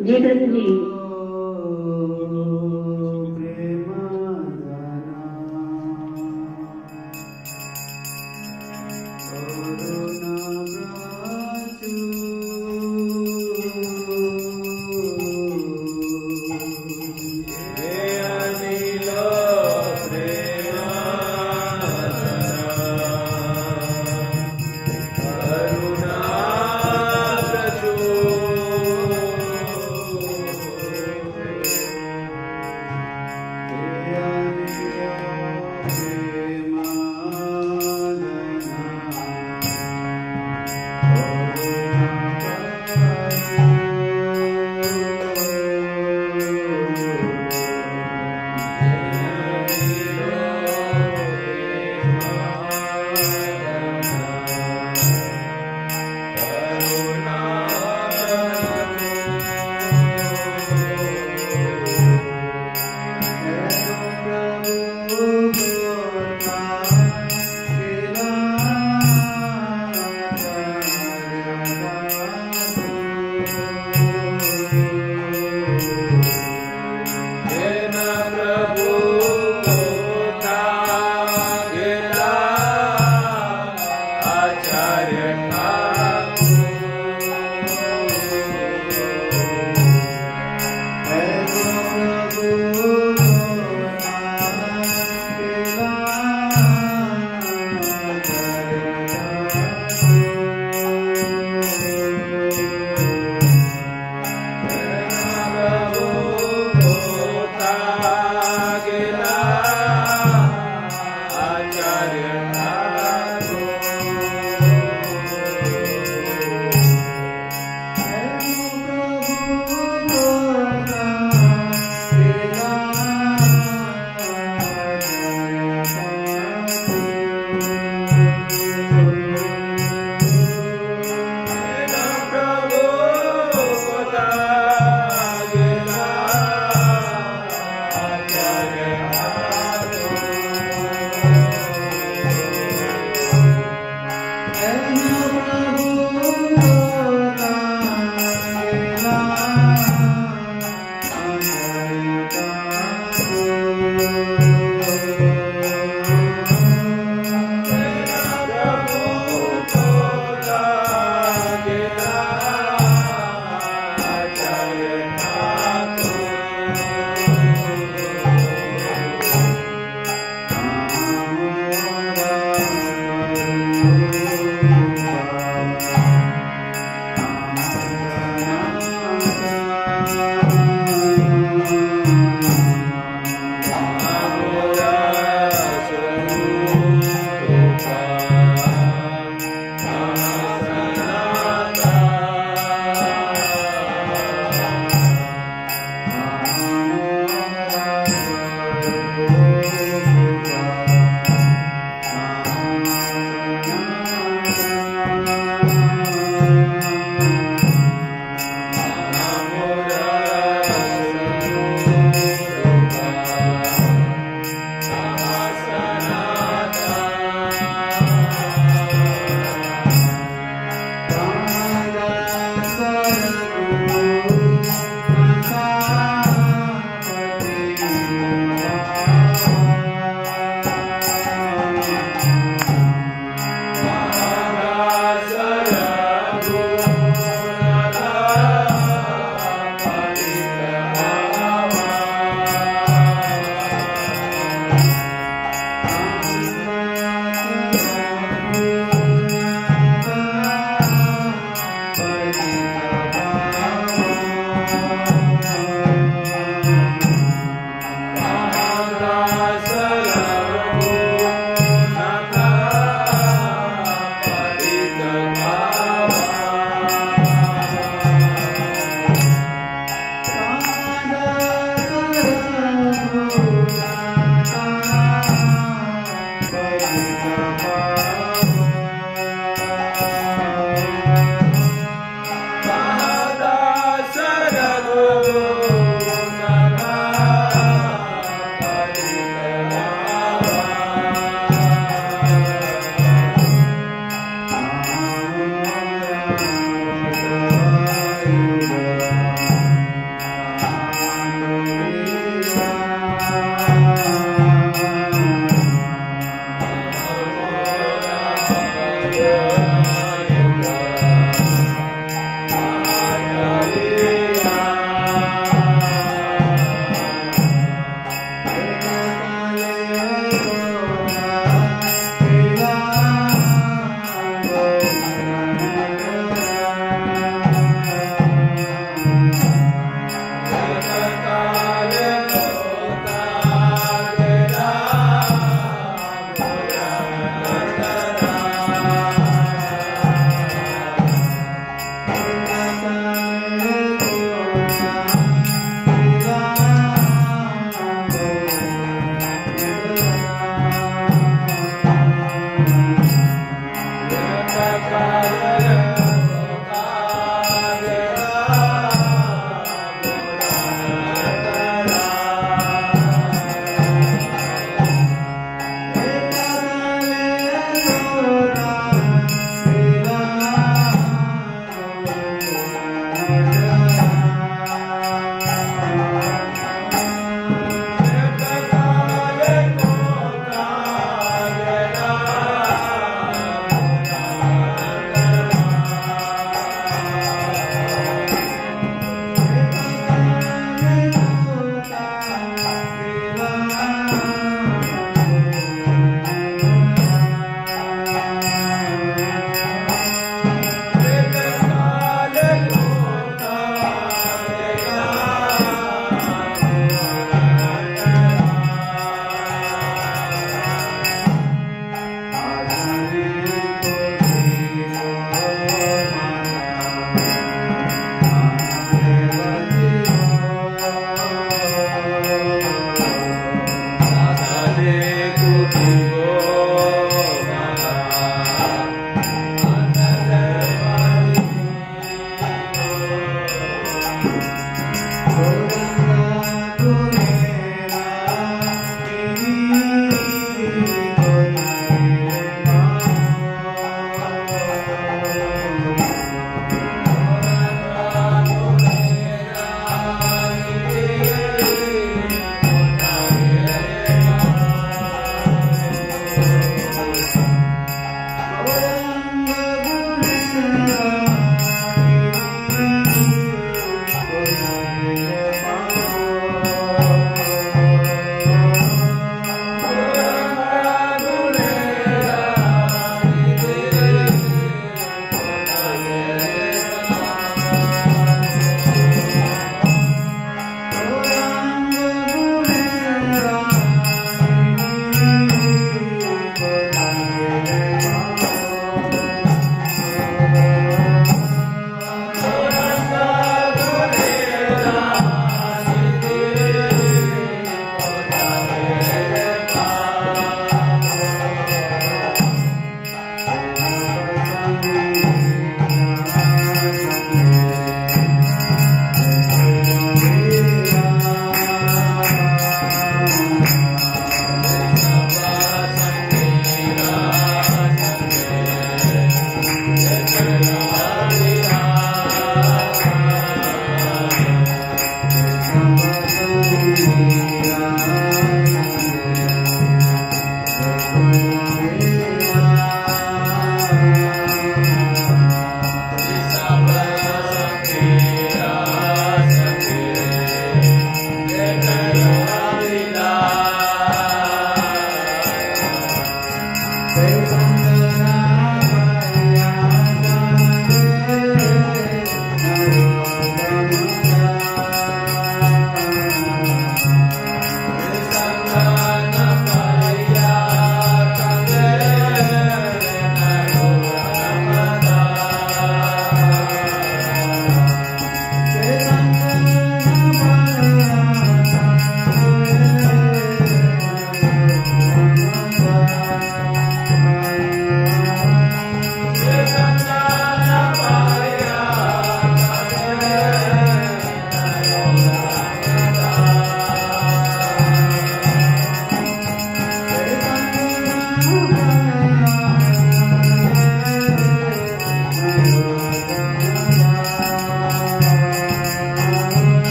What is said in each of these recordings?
जी प्रभु जी।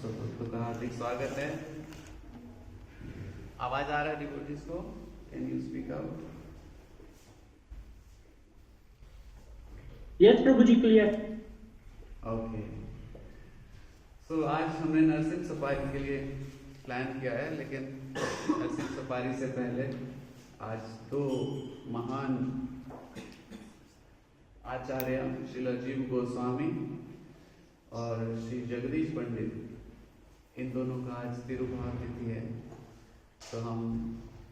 सबको का हार्दिक स्वागत है। आवाज आ रहा है डिवोटीज को? Can you speak out? Yes प्रभु जी, क्लियर। ओके, सो आज हमने नरसिंह सफारी के लिए प्लान किया है, लेकिन नरसिंह सफारी से पहले आज दो महान आचार्य श्रील जीव गोस्वामी और श्री जगदीश पंडित, इन दोनों का आज तिरुभाव तिथि है। तो हम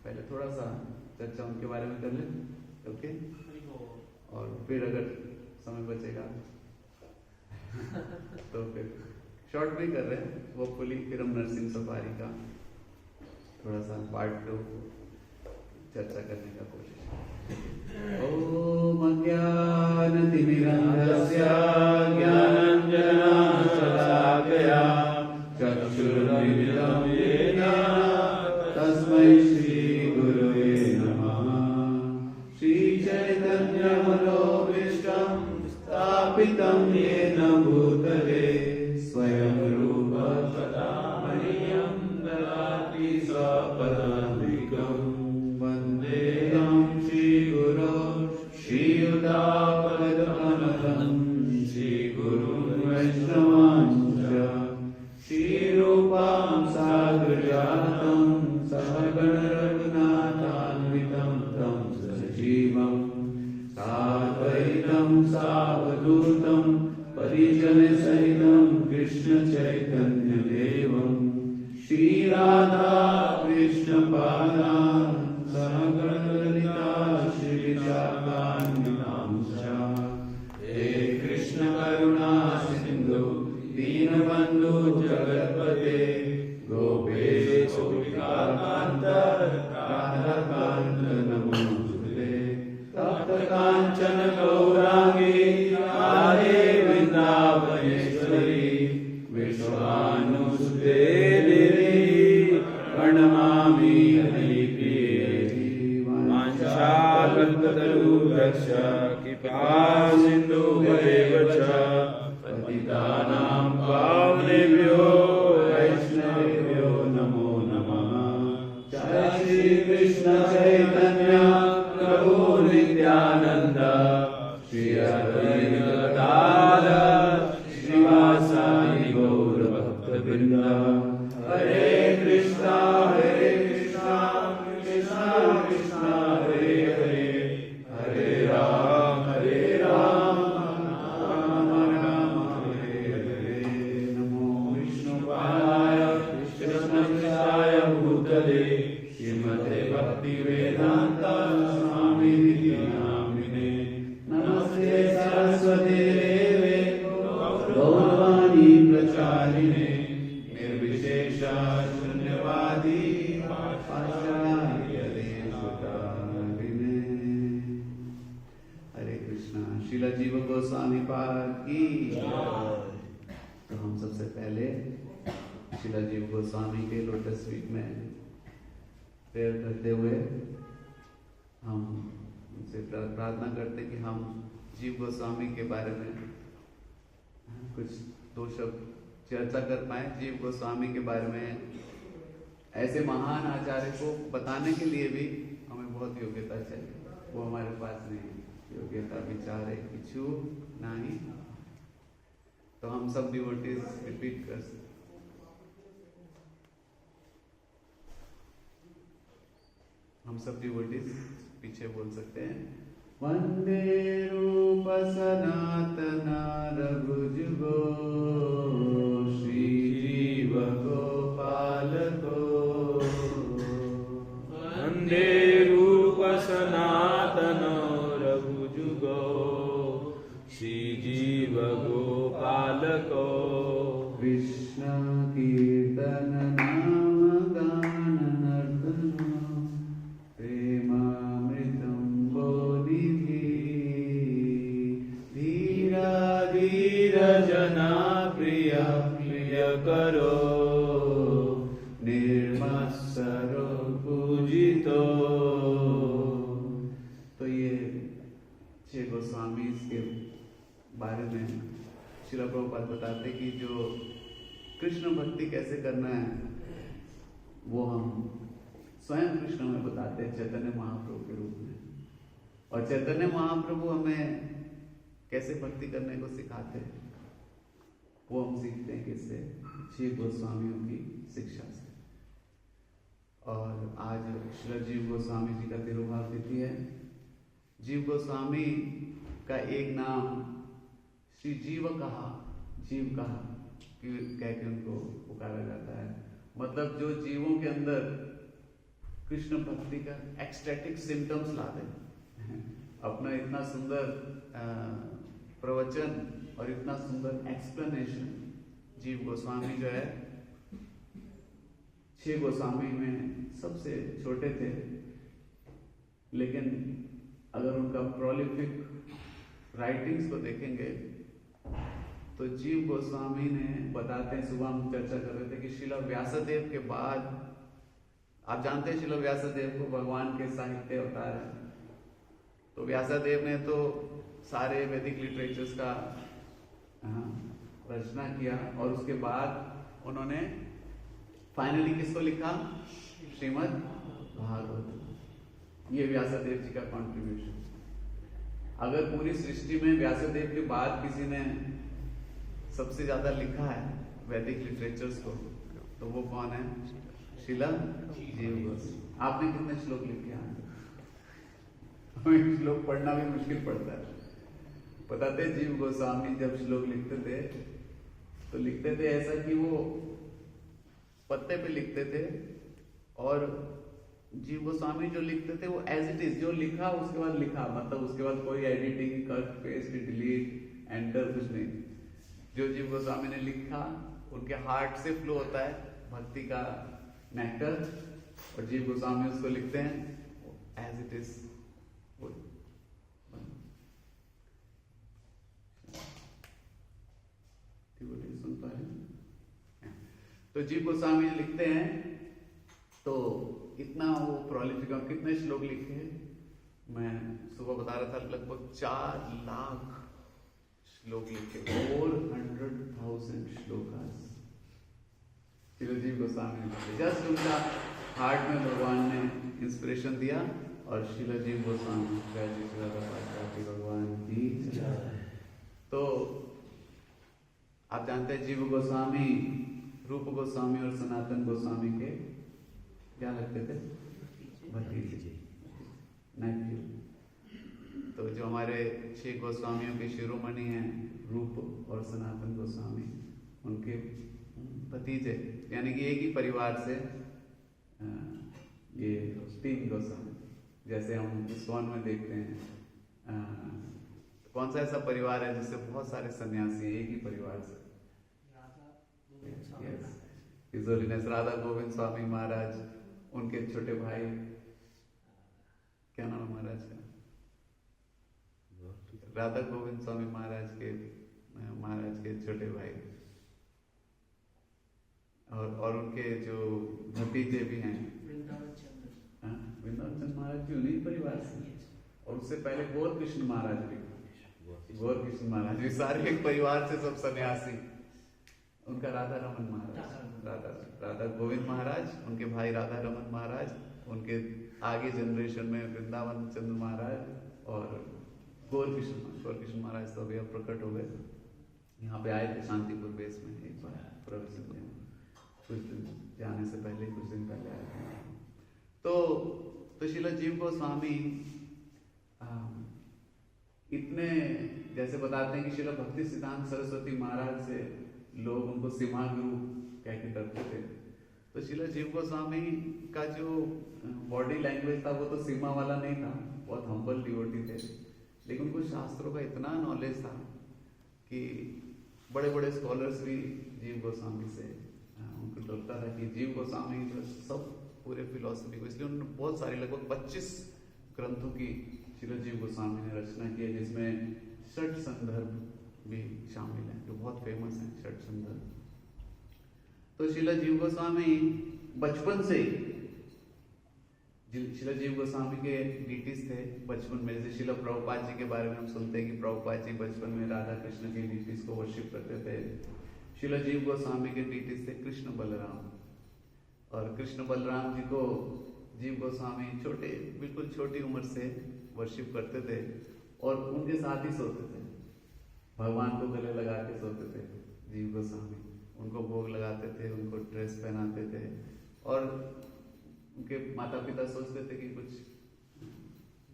पहले थोड़ा सा चर्चा उनके बारे में कर लें, ओके? और फिर अगर समय बचेगा तो फिर शॉर्ट में कर रहे हैं होपफुली। फिर हम नरसिंह सफारी का थोड़ा सा पार्ट 2 चर्चा करने का कोशिश। ओम अज्ञानतिमिरन्धस्य ज्ञानाञ्जनशलाकया चक्षुरुन्मिलितं येन तस्मै श्रीगुरवे नमः। श्रीचैतन्यमनोभीष्टं स्थापितं येन भूतले स्वयं रूप कदा मह्यं ददाति स्वपदान्तिकम्। वन्देऽहं श्रीगुरो श्रीयुतापदकमलं श्रीगुरुं वैष्णवांश्च श्रीरूपां साग्रजातं सहगण रघुनाथान्वितं तं सजीवं साद्वैतं सावधूतं परिजनसहितं कृष्ण चैतन्य देवं श्रीराधा कृष्ण पादान् सहगण ललिता श्रीविशाखान्वितांश्च। हे कृष्ण करुणा सिन्धु दीनबन्धु जगत्पते गोपेश गोपिकान्त राधाकान्त नमोस्तुते। तप्त काञ्चन गौरांगी राधे वृन्दावनेश्वरी विश्वानुसुते देवी प्रणमामि हरिप्रिये। वाञ्छाकल्पतरुभ्यश्च कृपासिन्धुभ्येव च पतितानां पावनेभ्यो वैष्णवेभ्यो नमो नमः। जय श्री कृष्ण चैतन्य प्रभु नित्यानंद श्री अद्वैत गदाधर श्रीवासादि गौर भक्तवृंद। हरे कृष्णा कृष्णा कृष्णा हरे हरे, हरे राम राम राम हरे हरे। नमो विष्णुपादाय कृष्णपृष्ठाय भूतले श्रीमते भक्तिवेदांत स्वामिनिधि नामिने। नमस्ते सरस्वती देवे गौरवाणी प्रचारिणे निर्विशेष शून्यवादी पाषाण्यदेशकारिणे। हरे कृष्णा। श्रील जीव गोस्वामी पाद की। तो हम सबसे पहले श्रील जीव गोस्वामी के लोटस फीट में प्रेयर करते हुए हम उनसे प्रार्थना करते कि हम जीव गोस्वामी के बारे में कुछ 2 शब्द चर्चा कर पाए। जीव गोस्वामी के बारे में ऐसे महान आचार्य को बताने के लिए भी हमें बहुत योग्यता चाहिए, वो हमारे पास नहीं है। योग्यता विचार है किछु नहीं। तो हम सब डिवोटीज रिपीट कर सकते, हम सब डिवोटीज पीछे बोल सकते हैं। वंदे रूप सनातन रघुजुगो श्री जीव गोपाल को। वंदे रूप सनातन रघुजुगो श्री जीव गोपाल को। कृष्ण कीर्तन नाम गान नर्तन प्रेमामृतं बोधिधि। धीरा धीर जना प्रिय प्रिय करो निर्मत्सरो पूजितो। तो ये 6 गोस्वामी के बारे में श्रील प्रभुपाद बताते कि जो कृष्ण भक्ति कैसे करना है वो हम स्वयं कृष्ण में बताते हैं चैतन्य महाप्रभु के रूप में। और चैतन्य महाप्रभु हमें कैसे भक्ति करने को सिखाते हैं वो हम सीखते हैं किससे? जीव गोस्वामियों की शिक्षा से। और आज श्री जीव गोस्वामी जी का तिरुभाव तिथि है। जीव गोस्वामी का एक नाम श्री जीव कहा, जीव कहा कह के उनको पुकारा जाता है। मतलब जो जीवों के अंदर कृष्ण भक्ति का एक्सटैटिक सिम्टम्स ला दे। अपना इतना सुंदर प्रवचन और इतना सुंदर एक्सप्लेनेशन जीव गोस्वामी जो है 6 गोस्वामी में सबसे छोटे थे, लेकिन अगर उनका प्रोलिफिक राइटिंग्स को देखेंगे तो जीव गोस्वामी ने बताते हैं, सुबह हम चर्चा कर रहे थे कि श्रील व्यासदेव के बाद, आप जानते हैं श्रील व्यासदेव को भगवान के साहित्य अवतार है। तो व्यासदेव ने तो सारे वैदिक लिटरेचर्स का रचना किया और उसके बाद उन्होंने फाइनली किसको लिखा? श्रीमद् भागवत। ये व्यासदेव जी का कंट्रीब्यूशन। अगर पूरी सृष्टि में व्यासदेव के बाद किसी ने सबसे ज्यादा लिखा है वैदिक लिटरेचर्स को तो वो कौन है? श्रील जीव गोस्वामी। आपने कितने श्लोक लिखे हैं? हमें श्लोक पढ़ना भी मुश्किल पड़ता है। बताते जीव गोस्वामी जब श्लोक लिखते थे तो लिखते थे ऐसा कि वो पत्ते पे लिखते थे और जीव गोस्वामी जो लिखते थे वो एज इट इज, जो लिखा उसके बाद लिखा, मतलब उसके बाद कोई editing, cut, paste, delete, enter कुछ नहीं। जो जीव गोस्वामी ने लिखा उनके हार्ट से फ्लो होता है भक्ति का नेक्टर और जीव गोस्वामी उसको लिखते हैं एज इट इज। सुन पा रहे? तो जीव गोस्वामी लिखते हैं तो इतना वो प्रोलिफिक, कितने श्लोक लिखे हैं? मैं सुबह बता रहा था लगभग 4 लाख श्लोक लिखे, 400,000 श्लोकास जीव गोस्वामी ने। जस्ट उनका हार्ट में भगवान ने इंस्पिरेशन दिया और श्रील जीव गोस्वामी भगवान की। तो आप जानते हैं जीव गोस्वामी रूप गोस्वामी और सनातन गोस्वामी के क्या लगते थे? भतीजे, नेफ्यू। तो जो हमारे 6 गोस्वामियों के शिरोमणि हैं रूप और सनातन गोस्वामी, उनके भतीजे, यानी कि एक ही परिवार से ये 3 गोस्वामी। जैसे हम इस्कॉन में देखते हैं कौन सा ऐसा परिवार है जिससे बहुत सारे सन्यासी हैं एक ही परिवार से? हिज होलीनेस राधा गोविंद स्वामी महाराज, उनके छोटे भाई, क्या नाम है महाराज का? राधा गोविंद स्वामी महाराज के छोटे भाई और उनके जो भतीजे भी हैं वृंदावन चंद्र महाराज भी उन्हीं परिवार से, और उससे पहले गौर कृष्ण महाराज भी सारे एक परिवार से, सब सन्यासी। उनका राधा रमन महाराज, राधा गोविंद महाराज, उनके भाई राधा रमन महाराज, उनके आगे जनरेशन में वृंदावन चंद्र महाराज और गौर कृष्ण महाराज तो अभी अब प्रकट हो गए। यहाँ पे आए थे शांतिपुर बेस में एक बार प्रवचन देने, कुछ दिन जाने से पहले, कुछ दिन पहले आए थे। तो श्रील जीव गोस्वामी इतने, जैसे बताते हैं कि श्रील भक्ति सिद्धांत सरस्वती महाराज से लोग उनको सीमा गुरु कह के डरते थे। तो श्रील जीव गोस्वामी का जो बॉडी लैंग्वेज था वो तो सीमा वाला नहीं था, बहुत हम्बल डिवोटी थे, लेकिन उनको शास्त्रों का इतना नॉलेज था कि बड़े बड़े स्कॉलर्स भी जीव गोस्वामी से उनको लगता था कि जीव गोस्वामी जो सब पूरे फिलॉसफी को, इसलिए उन्होंने बहुत सारी लगभग 25 ग्रंथों की श्रील जीव गोस्वामी ने रचना की है, जिसमें 6 संदर्भ भी शामिल हैं जो बहुत फेमस हैं, 6 संदर्भ। तो श्रील जीव गोस्वामी बचपन से श्रील जीव गोस्वामी के डीटीज थे बचपन में। जैसे श्रील प्रभुपाद जी के बारे में हम सुनते हैं कि प्रभुपाद जी बचपन में राधा कृष्ण के डीटीज को वर्शिप करते थे। शिला जीव गोस्वामी के टीटीज थे कृष्ण बलराम, और कृष्ण बलराम जी को जीव गोस्वामी बिल्कुल छोटी उम्र से वर्शिप करते थे और उनके साथ ही सोते थे, भगवान को गले लगा के सोते थे जीव गोस्वामी, उनको भोग लगाते थे, उनको ड्रेस पहनाते थे, और उनके माता पिता सोचते थे कि कुछ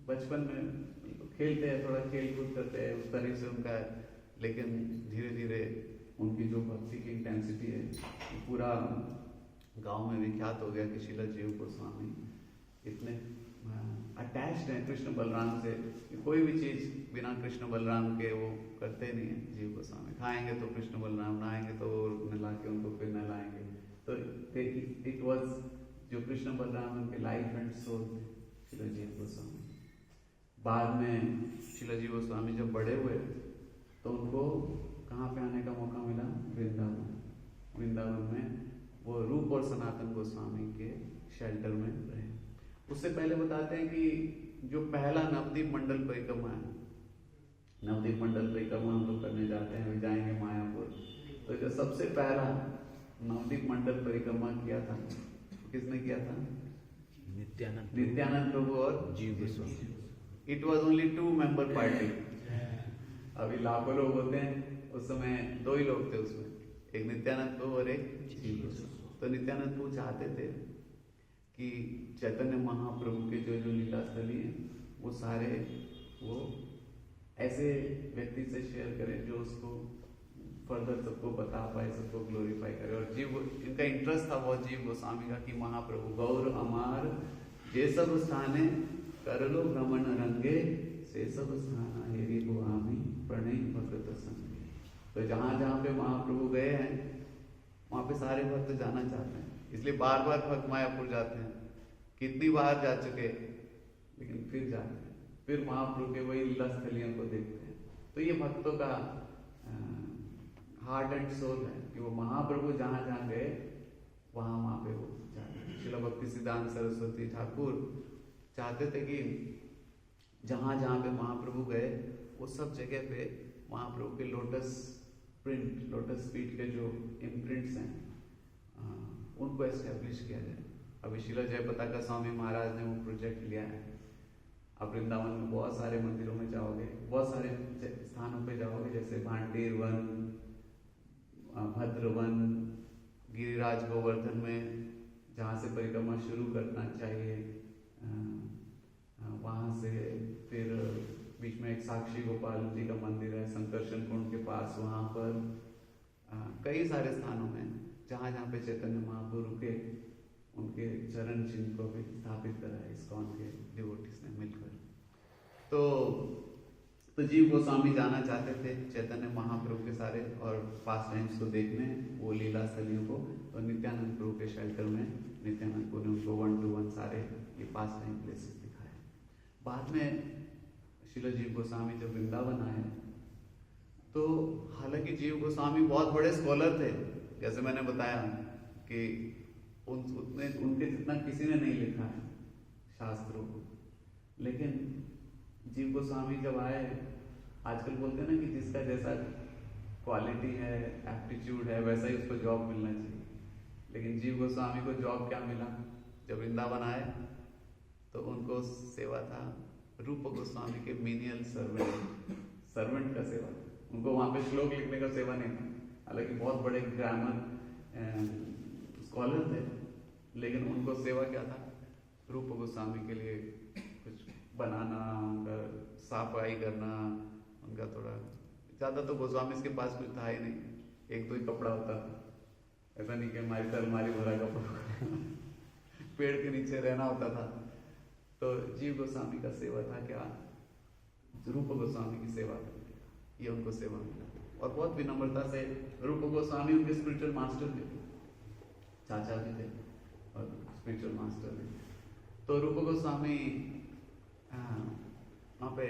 बचपन में खेलते हैं, थोड़ा खेल कूद करते हैं, उस तरह से उनका, लेकिन धीरे धीरे उनकी जो भक्ति की इंटेंसिटी है पूरा गांव में विख्यात हो गया कि शिला जीव गोस्वामी इतने अटैच्ड हैं कृष्ण बलराम से कि कोई भी चीज़ बिना कृष्ण बलराम के वो करते नहीं है। जीव गोस्वामी खाएंगे तो कृष्ण बलराम, नहाएंगे तो नहला के उनको फिर नहलाएंगे, तो इट वाज जो कृष्ण बलराम उनके लाइफ एंड सोल थे शिला जीव गोस्वामी। बाद में शिला जीव गोस्वामी जब बड़े हुए तो उनको कहाँ पे आने का मौका मिला? वृंदावन। वृंदावन में वो रूप और सनातन गोस्वामी के शेल्टर में रहे। उससे पहले बताते हैं कि जो पहला नवदीप मंडल परिक्रमा है, नवदीप मंडल परिक्रमा हम लोग करने जाते हैं, अभी जाएंगे मायापुर, तो जो सबसे पहला नवदीप मंडल परिक्रमा किया था, किसने किया था? नित्यानंद प्रभु और जीव Goswami. It was only 2 member party. अभी लाखों लोग होते हैं, उस समय 2 ही लोग थे उसमें, एक नित्यानंद प्रभु और एक जीव गोस्वामी। तो नित्यानंद प्रभु चाहते थे कि चैतन्य महाप्रभु के जो लीला स्थली है वो सारे वो ऐसे व्यक्ति से शेयर करें जो उसको फर्दर सबको बता पाए, सबको ग्लोरीफाई करे। और जीव इनका इंटरेस्ट था वो जीव गोस्वामी का कि महाप्रभु गौर अमार जे सब स्थाने कर लो भ्रमण रंगे से सब स्थान हेरी गोआमी प्रणय भगत संगे। तो जहाँ जहाँ पे महाप्रभु गए हैं वहाँ पे सारे भक्त जाना चाहते हैं, इसलिए बार बार भक्त मायापुर जाते हैं। कितनी बार जा चुके लेकिन फिर जाते हैं, फिर महाप्रभु के वही लीला स्थलियों को देखते हैं। तो ये भक्तों का हार्ट एंड सोल है कि वो महाप्रभु जहाँ जहाँ गए वहाँ पे वो जाते हैं। श्रील भक्ति सिद्धांत सरस्वती ठाकुर चाहते थे कि जहाँ जहाँ पे महाप्रभु गए वो सब जगह पे महाप्रभु के लोटस प्रिंट, लोटस फीट के जो इम्प्रिंट्स हैं उनको एस्टेब्लिश किया जाए। अभी शिला जयपताका स्वामी महाराज ने वो प्रोजेक्ट लिया है। अब वृंदावन में बहुत सारे मंदिरों में जाओगे, बहुत सारे स्थानों पे जाओगे, जैसे भांडेर वन, भद्रवन, गिरिराज गोवर्धन में जहाँ से परिक्रमा शुरू करना चाहिए, वहाँ से फिर बीच में एक साक्षी गोपाल जी का मंदिर है संकर्षण कुंड के पास, वहाँ पर कई सारे स्थानों में जहाँ जहाँ पे चैतन्य महाप्रभु रुके उनके चरण चिन्ह को भी स्थापित करा है इस्कॉन के डिवोटीज ने मिलकर। तो जीव गोस्वामी जाना चाहते थे चैतन्य महाप्रभु के सारे और पास टाइम्स को देखने, वो लीला स्थलियों को, और नित्यानंद प्रभु के शेल्टर में नित्यानंद प्रभु ने उनको 1 to 1 सारे ये पास टाइम प्लेसेस दिखाए। बाद में शिला जीव गोस्वामी जब वृंदावन आए तो हालांकि जीव गोस्वामी बहुत बड़े स्कॉलर थे, जैसे मैंने बताया कि उनके जितना किसी ने नहीं लिखा है शास्त्रों को, लेकिन जीव गोस्वामी जब आए, आजकल बोलते हैं ना कि जिसका जैसा क्वालिटी है, एप्टीट्यूड है, वैसा ही उसको जॉब मिलना चाहिए। लेकिन जीव गोस्वामी को जॉब क्या मिला? जब वृंदावन आए तो उनको सेवा था रूप गोस्वामी के मीनियल सर्वेंट का सेवा। उनको वहाँ पे श्लोक लिखने का सेवा नहीं था, हालांकि बहुत बड़े ग्रामर स्कॉलर थे, लेकिन उनको सेवा क्या था? रूप गोस्वामी के लिए कुछ बनाना, उनका सफाई करना, उनका थोड़ा ज़्यादा तो गोस्वामी के पास कुछ था ही नहीं, 1-2 ही कपड़ा होता था, ऐसा नहीं कि हमारी अलमारी भरा कपड़ा पेड़ के नीचे रहना होता था। तो जीव गोस्वामी का सेवा था क्या? रूप गोस्वामी की सेवा करने का, ये उनको सेवा मिला। और बहुत विनम्रता से रूप गोस्वामी उनके स्पिरिचुअल मास्टर भी थे, चाचा भी थे और स्पिरिचुअल मास्टर भी। तो रूप गोस्वामी वहाँ पे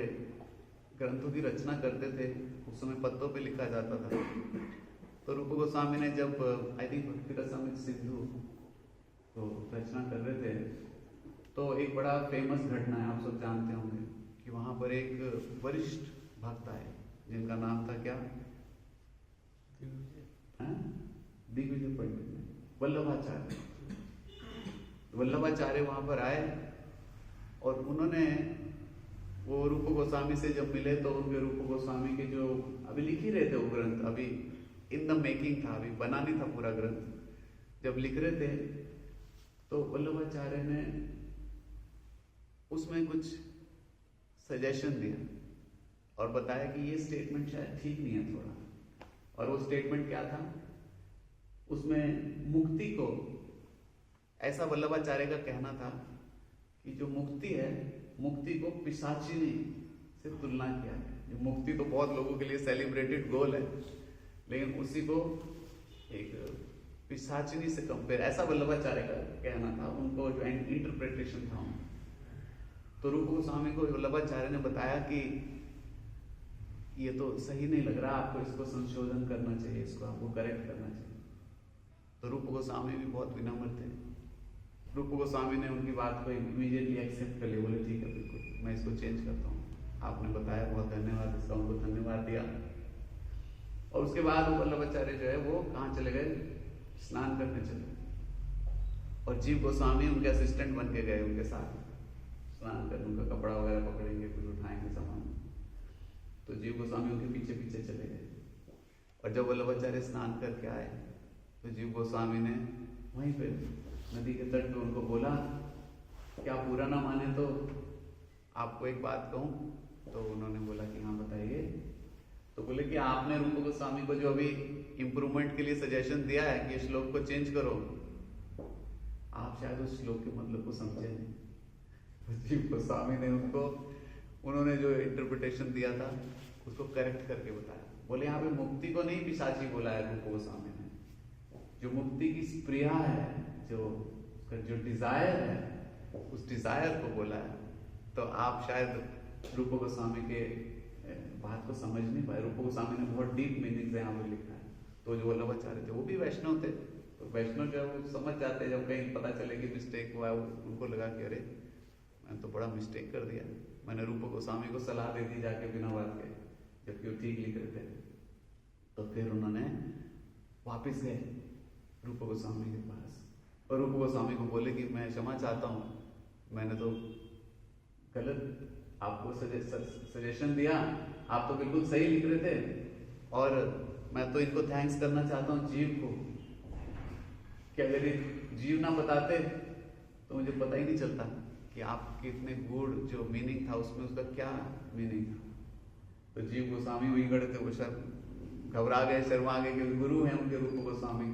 ग्रंथों की रचना करते थे, उस समय पत्तों पे लिखा जाता था। तो रूप गोस्वामी ने जब आई थिंक भक्ति रसामृत सिंधु तो रचना कर रहे थे, तो एक बड़ा फेमस घटना है, आप सब जानते होंगे कि वहाँ पर एक वरिष्ठ भक्त आए जिनका नाम था क्या? दिग्विजय पंडित में वल्लभाचार्य, वल्लभाचार्य वहां पर आए और उन्होंने वो रूप गोस्वामी से जब मिले तो उनके रूप गोस्वामी के जो अभी लिख ही रहे थे वो ग्रंथ, अभी इन द मेकिंग था, अभी बना नहीं था पूरा ग्रंथ, जब लिख रहे थे तो वल्लभाचार्य ने उसमें कुछ सजेशन दिया और बताया कि ये स्टेटमेंट शायद ठीक नहीं है थोड़ा। और वो स्टेटमेंट क्या था, उसमें मुक्ति को, ऐसा वल्लभाचार्य का कहना था कि जो मुक्ति है, मुक्ति को पिशाचिनी से तुलना किया है। जो मुक्ति तो बहुत लोगों के लिए सेलिब्रेटेड गोल है, लेकिन उसी को एक पिशाचिनी से कंपेयर, ऐसा वल्लभाचार्य का कहना था, उनको जो इंटरप्रिटेशन था। तो रूप गोस्वामी को वल्लभाचार्य ने बताया कि ये तो सही नहीं लग रहा, आपको इसको संशोधन करना चाहिए, इसको आपको करेक्ट करना चाहिए। तो रूप गोस्वामी भी बहुत विनम्र थे। रूप गोस्वामी ने उनकी बात को इमीडिएटली एक्सेप्ट कर लिया, बोले ठीक है बिल्कुल, मैं इसको चेंज करता हूँ, आपने बताया, बहुत धन्यवाद, इसका उनको धन्यवाद दिया। और उसके बाद वल्लभाचार्य जो है वो कहाँ चले गए, स्नान करने चले, और जीव गोस्वामी उनके असिस्टेंट बन के गए उनके साथ स्नान करने, उनका कपड़ा वगैरह पकड़ेंगे, कुछ उठाएंगे सामान। तो जीव गोस्वामी उनके पीछे पीछे चले गए, और जब वल्लभाचार्य स्नान करके आए तो जीव गोस्वामी ने वहीं पे नदी के तट पे उनको बोला, क्या पूरा ना माने तो आपको एक बात कहूं? तो उन्होंने बोला कि हाँ बताइए। तो बोले कि आपने रूप गोस्वामी को जो अभी इम्प्रूवमेंट के लिए सजेशन दिया है कि श्लोक को चेंज करो, आप शायद उस श्लोक के मतलब को समझे नहीं। जीव गोस्वामी ने उन्होंने जो इंटरप्रिटेशन दिया था उसको करेक्ट करके बताया। बोले यहाँ पे मुक्ति को नहीं पिशाची बोला है रूप गोस्वामी ने, जो मुक्ति की स्प्रिया है, जो डिजायर है, उस डिजायर को बोला है। तो आप शायद रूप गोस्वामी के बात को समझ नहीं पाए। रूप गोस्वामी ने बहुत डीप मीनिंग से यहाँ पर लिखा है। तो जो वल्लभाचार्य थे वो भी वैष्णव थे, तो वैष्णव जो वो समझ जाते हैं, जब कहीं पता चले कि मिस्टेक हुआ है, उनको लगा कि अरे मैंने तो बड़ा मिस्टेक कर दिया, मैंने रूप गोस्वामी को सलाह दे दी जाके बिना बात के, जबकि वो ठीक लिख रहे थे। तो फिर उन्होंने वापिस गए रूप गोस्वामी के पास और रूप गोस्वामी को बोले कि मैं क्षमा चाहता हूँ, मैंने तो गलत आपको सजेशन दिया, आप तो बिल्कुल सही लिख रहे थे, और मैं तो इनको थैंक्स करना चाहता हूँ जीव को, कि अगर ये जीव ना बताते तो मुझे पता ही नहीं चलता कि आपके इतने गुड़ जो मीनिंग था उसमें उसका क्या मीनिंग था। तो जीव गोस्वामी वहीं खड़े थे, वो सर घबरा गए, शर्मा गए, क्योंकि गुरु हैं उनके रूप गोस्वामी।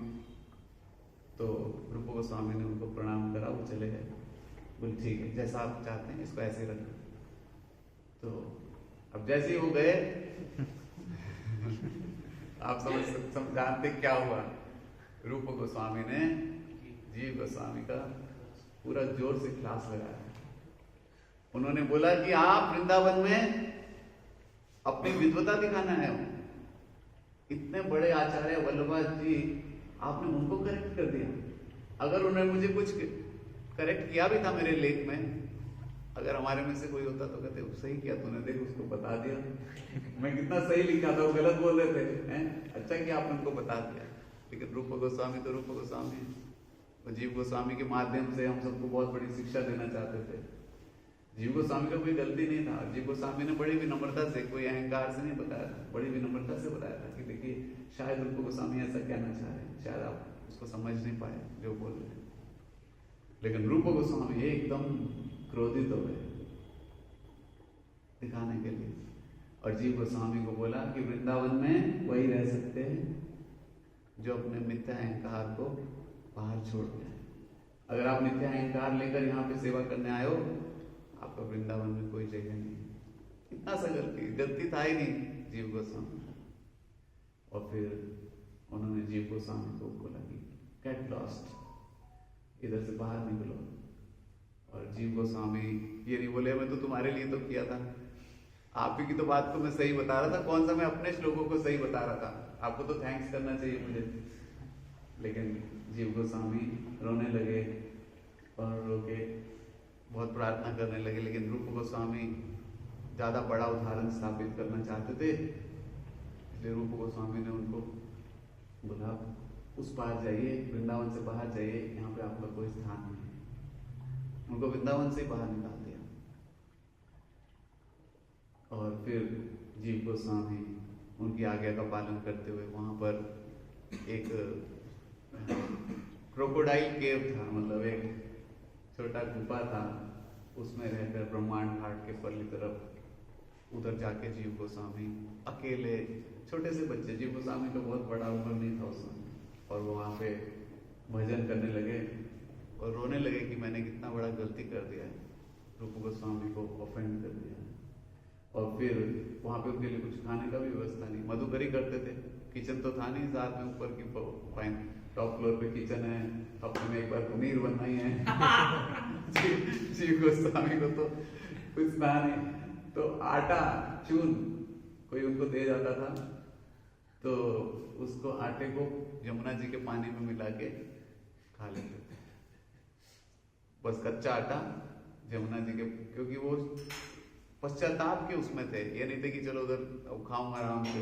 तो रूप गोस्वामी ने उनको प्रणाम करा, वो चले गए। बोले ठीक है, जैसा आप चाहते हैं इसको ऐसे रखना। तो अब जैसे ही वो गए आप जानते क्या हुआ, रूप गोस्वामी ने जीव गोस्वामी का पूरा जोर से क्लास लगाया। उन्होंने बोला कि आप वृंदावन में अपनी विद्वता दिखाना है, इतने बड़े आचार्य वल्लभाच जी, आपने उनको करेक्ट कर दिया। अगर उन्होंने मुझे कुछ करेक्ट किया भी था मेरे लेख में, अगर हमारे में से कोई होता तो कहते सही किया तूने, देख उसको बता दिया, मैं कितना सही लिखा था, वो गलत बोल रहे थे, हैं? अच्छा कि आपने उनको बता दिया। लेकिन रूप गोस्वामी तो रूप गोस्वामी है, और जीव गोस्वामी के माध्यम से हम सबको बहुत बड़ी शिक्षा देना चाहते थे। जीव गोस्वामी का कोई गलती नहीं था, जीव गोस्वामी ने बड़ी विनम्रता से, कोई अहंकार से नहीं बताया था, बड़ी विनम्रता से बताया था कि देखिए शायद रूप गोस्वामी ऐसा कहना चाह रहे हैं, शायद आप उसको समझ नहीं पाए जो बोल रहे हैं। लेकिन रूप गोस्वामी एकदम क्रोधित हो गए दिखाने के लिए, और जीव गोस्वामी को बोला कि वृंदावन में वही रह सकते हैं जो अपने मिथ्या अहंकार को बाहर छोड़ दें। अगर आप मिथ्या अहंकार लेकर यहाँ पे सेवा करने आए हो, आपका वृंदावन में कोई जगह नहीं। इतना सा गलती था ही नहीं जीव गोस्वामी। और फिर उन्होंने जीव गोस्वामी को बोला कि गेट लॉस्ट, इधर से बाहर निकलो। और जीव गोस्वामी ये नहीं बोले मैं तो तुम्हारे लिए तो किया था, आप ही की तो बात को मैं सही बता रहा था, कौन सा मैं अपने श्लोकों को सही बता रहा था, आपको तो थैंक्स करना चाहिए मुझे। लेकिन जीव गोस्वामी रोने लगे और रोके बहुत प्रार्थना करने लगे। लेकिन रूप गोस्वामी ज़्यादा बड़ा उदाहरण स्थापित करना चाहते थे, इसलिए रूप गोस्वामी ने उनको बोला आप उस पार जाइए, वृंदावन से बाहर जाइए, यहाँ पे आपका कोई स्थान नहीं है। उनको वृंदावन से बाहर निकाल दिया। और फिर जीव गोस्वामी उनकी आज्ञा का पालन करते हुए वहाँ पर एक क्रोकोडाइल केव था, मतलब एक छोटा गुफा था, उसमें रहकर ब्रह्मांड घाट के परली तरफ उधर जाके जीव गोस्वामी अकेले, छोटे से बच्चे, जीव गोस्वामी का बहुत बड़ा उम्र नहीं था उस समय, और वो वहाँ पे भजन करने लगे और रोने लगे कि मैंने कितना बड़ा गलती कर दिया है, रूप गोस्वामी को ऑफेंड कर दिया है। और फिर वहाँ पे उनके लिए कुछ खाने का भी व्यवस्था नहीं, मधुकरी करते थे, किचन तो था नहीं साथ में, ऊपर की फाइन टॉप फ्लोर पे किचन है, हफ्ते में एक बार पनीर बनना ही है। जीव गोस्वामी को तो कुछ था नहीं, तो आटा चून कोई उनको दे जाता था, तो उसको आटे को यमुना जी के पानी में मिला के खा लेते थे, बस कच्चा आटा यमुना जी के, क्योंकि वो पश्चाताप के उसमें थे, ये नहीं थे कि चलो उधर खाऊंगा आराम से,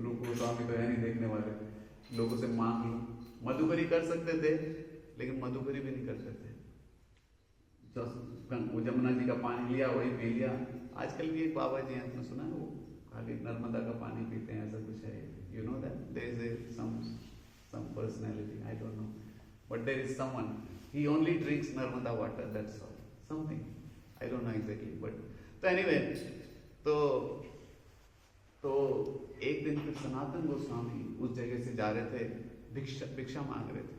रूप गोस्वामी तो है नहीं देखने वाले, लोगों से मांग लूं। मधुकरी कर सकते थे लेकिन मधुकरी भी नहीं करते थे, वो यमुना जी का पानी लिया वही पी लिया। आजकल भी एक बाबा जी हैं, आपने सुना है, वो खाली नर्मदा का पानी पीते हैं, ऐसा कुछ है, you know that there is some personality, I don't know, but there is someone, he only drinks Narmada water, that's all, something, I don't know exactly, but तो anyway, तो एक दिन फिर सनातन गोस्वामी उस जगह से जा रहे थे, भिक्षा मांग रहे थे।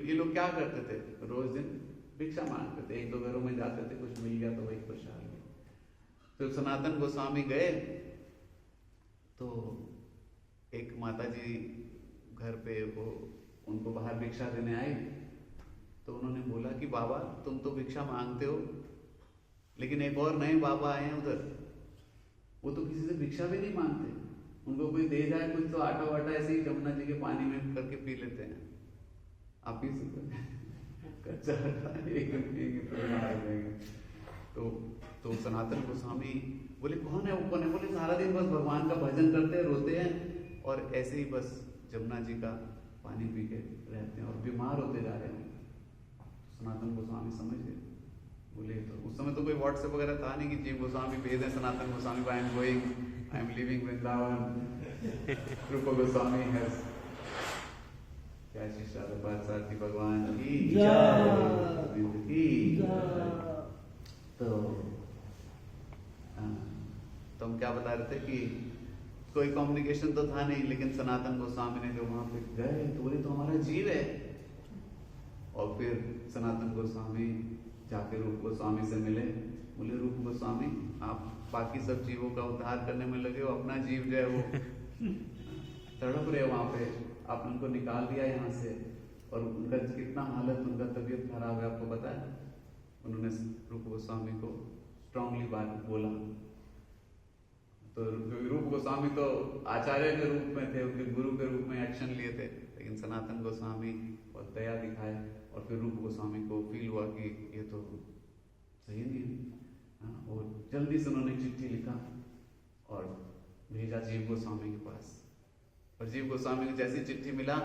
ये लोग क्या करते थे, रोज दिन भिक्षा मांगते थे, एक दो घरों में जाते थे, कुछ मिल गया तो वही खुशहाल गए। तो सनातन गोस्वामी गए तो एक माता जी घर पे वो उनको बाहर भिक्षा देने आई, तो उन्होंने बोला कि बाबा तुम तो भिक्षा मांगते हो, लेकिन एक और नए बाबा आए हैं उधर, वो तो किसी से भिक्षा भी नहीं मांगते, उनको कोई दे जाए कुछ तो आटा वाटा ऐसे ही यमुना जी के पानी में करके पी लेते हैं, आप पी सकते हैं कच्चा आटा एक तो सनातन गोस्वामी बोले कौन है वो, कौन है? बोले सारा दिन बस भगवान का भजन करते हैं, रोते हैं और ऐसे ही बस यमुना जी का पानी पी के रहते हैं और बीमार होते जा रहे हैं। सनातन गोस्वामी समझ गए, बोले तो उस समय तो कोई व्हाट्सएप वगैरह था नहीं कि जीव गोस्वामी भेज दें Sanatana Goswami, I am going, I am living Vrindavan, Rupa Goswami has, क्या शिष्टाचार्य सारथी भगवान की तो हम क्या बता रहे थे कि कोई कम्युनिकेशन तो था नहीं, लेकिन सनातन गोस्वामी ने जो वहां पे गए तो बोले तो हमारा जीव है, और फिर सनातन गोस्वामी जाके रूप गोस्वामी से मिले, बोले रूप गोस्वामी आप बाकी सब जीवों का उद्धार करने में लगे हो, अपना जीव जो है वो तड़प रहे वहां पे, आपने उनको निकाल दिया यहाँ से, और उनका कितना हालत, उनका तबीयत खराब है, आपको पता है। उन्होंने रूप गोस्वामी को स्ट्रांगली बात बोला, तो रूप गोस्वामी तो आचार्य के रूप में थे, उनके गुरु के रूप में एक्शन लिए थे, लेकिन सनातन गोस्वामी और दया दिखाए, और फिर रूप गोस्वामी को फील हुआ कि ये तो सही नहीं है, और जल्दी से उन्होंने चिट्ठी लिखा और भेजा जीव गोस्वामी के पास, और जीव गोस्वामी को जैसी चिट्ठी मिला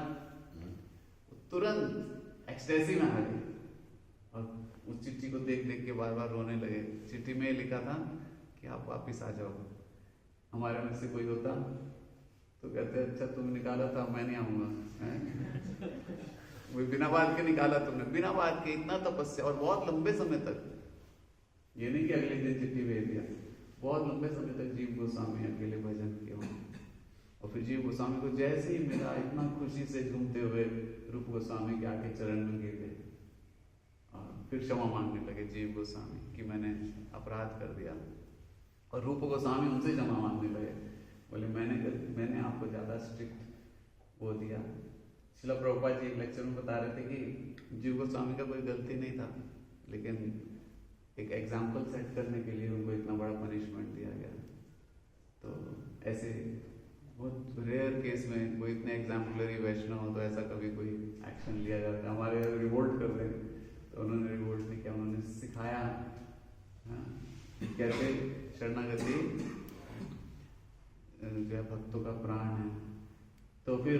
तुरंत एक्सटेसी में आ गए, और उस चिट्ठी को देख देख के बार बार रोने लगे। चिट्ठी में लिखा था कि आप वापिस आ जाओ, हमारे में से कोई होता तो कहते अच्छा तुम निकाला था, मैं नहीं आऊंगा, वो बिना बात के निकाला तुमने, बिना बात के इतना तपस्या, और बहुत लंबे समय तक, ये नहीं कि अगले दिन चिट्ठी भेज दिया, बहुत लंबे समय तक जीव गोस्वामी अकेले भजन किया, और फिर जीव गोस्वामी को जैसे ही मिला इतना खुशी से झूमते हुए रूप गोस्वामी के आके चरण में गिर गए, और फिर क्षमा मांगने लगे जीव गोस्वामी कि मैंने अपराध कर दिया, और रूप गोस्वामी उनसे क्षमा मांगने लगे, बोले मैंने आपको ज्यादा स्ट्रिक्ट वो दिया। श्रील प्रभुपाद जी एक लेक्चर में बता रहे थे कि जीव गोस्वामी का कोई गलती नहीं था, लेकिन एक एग्जाम्पल सेट करने के लिए उनको इतना बड़ा पनिशमेंट दिया गया। तो ऐसे बहुत रेयर केस में कोई इतने एग्जाम्पलरी वैष्णव हो तो ऐसा कभी कोई एक्शन लिया जाता है। हमारे रिवोल्ट कर रहे हैं तो उन्होंने रिवोल्ट नहीं किया, उन्होंने सिखाया कैसे शरणागति जो है भक्तों का प्राण है। तो फिर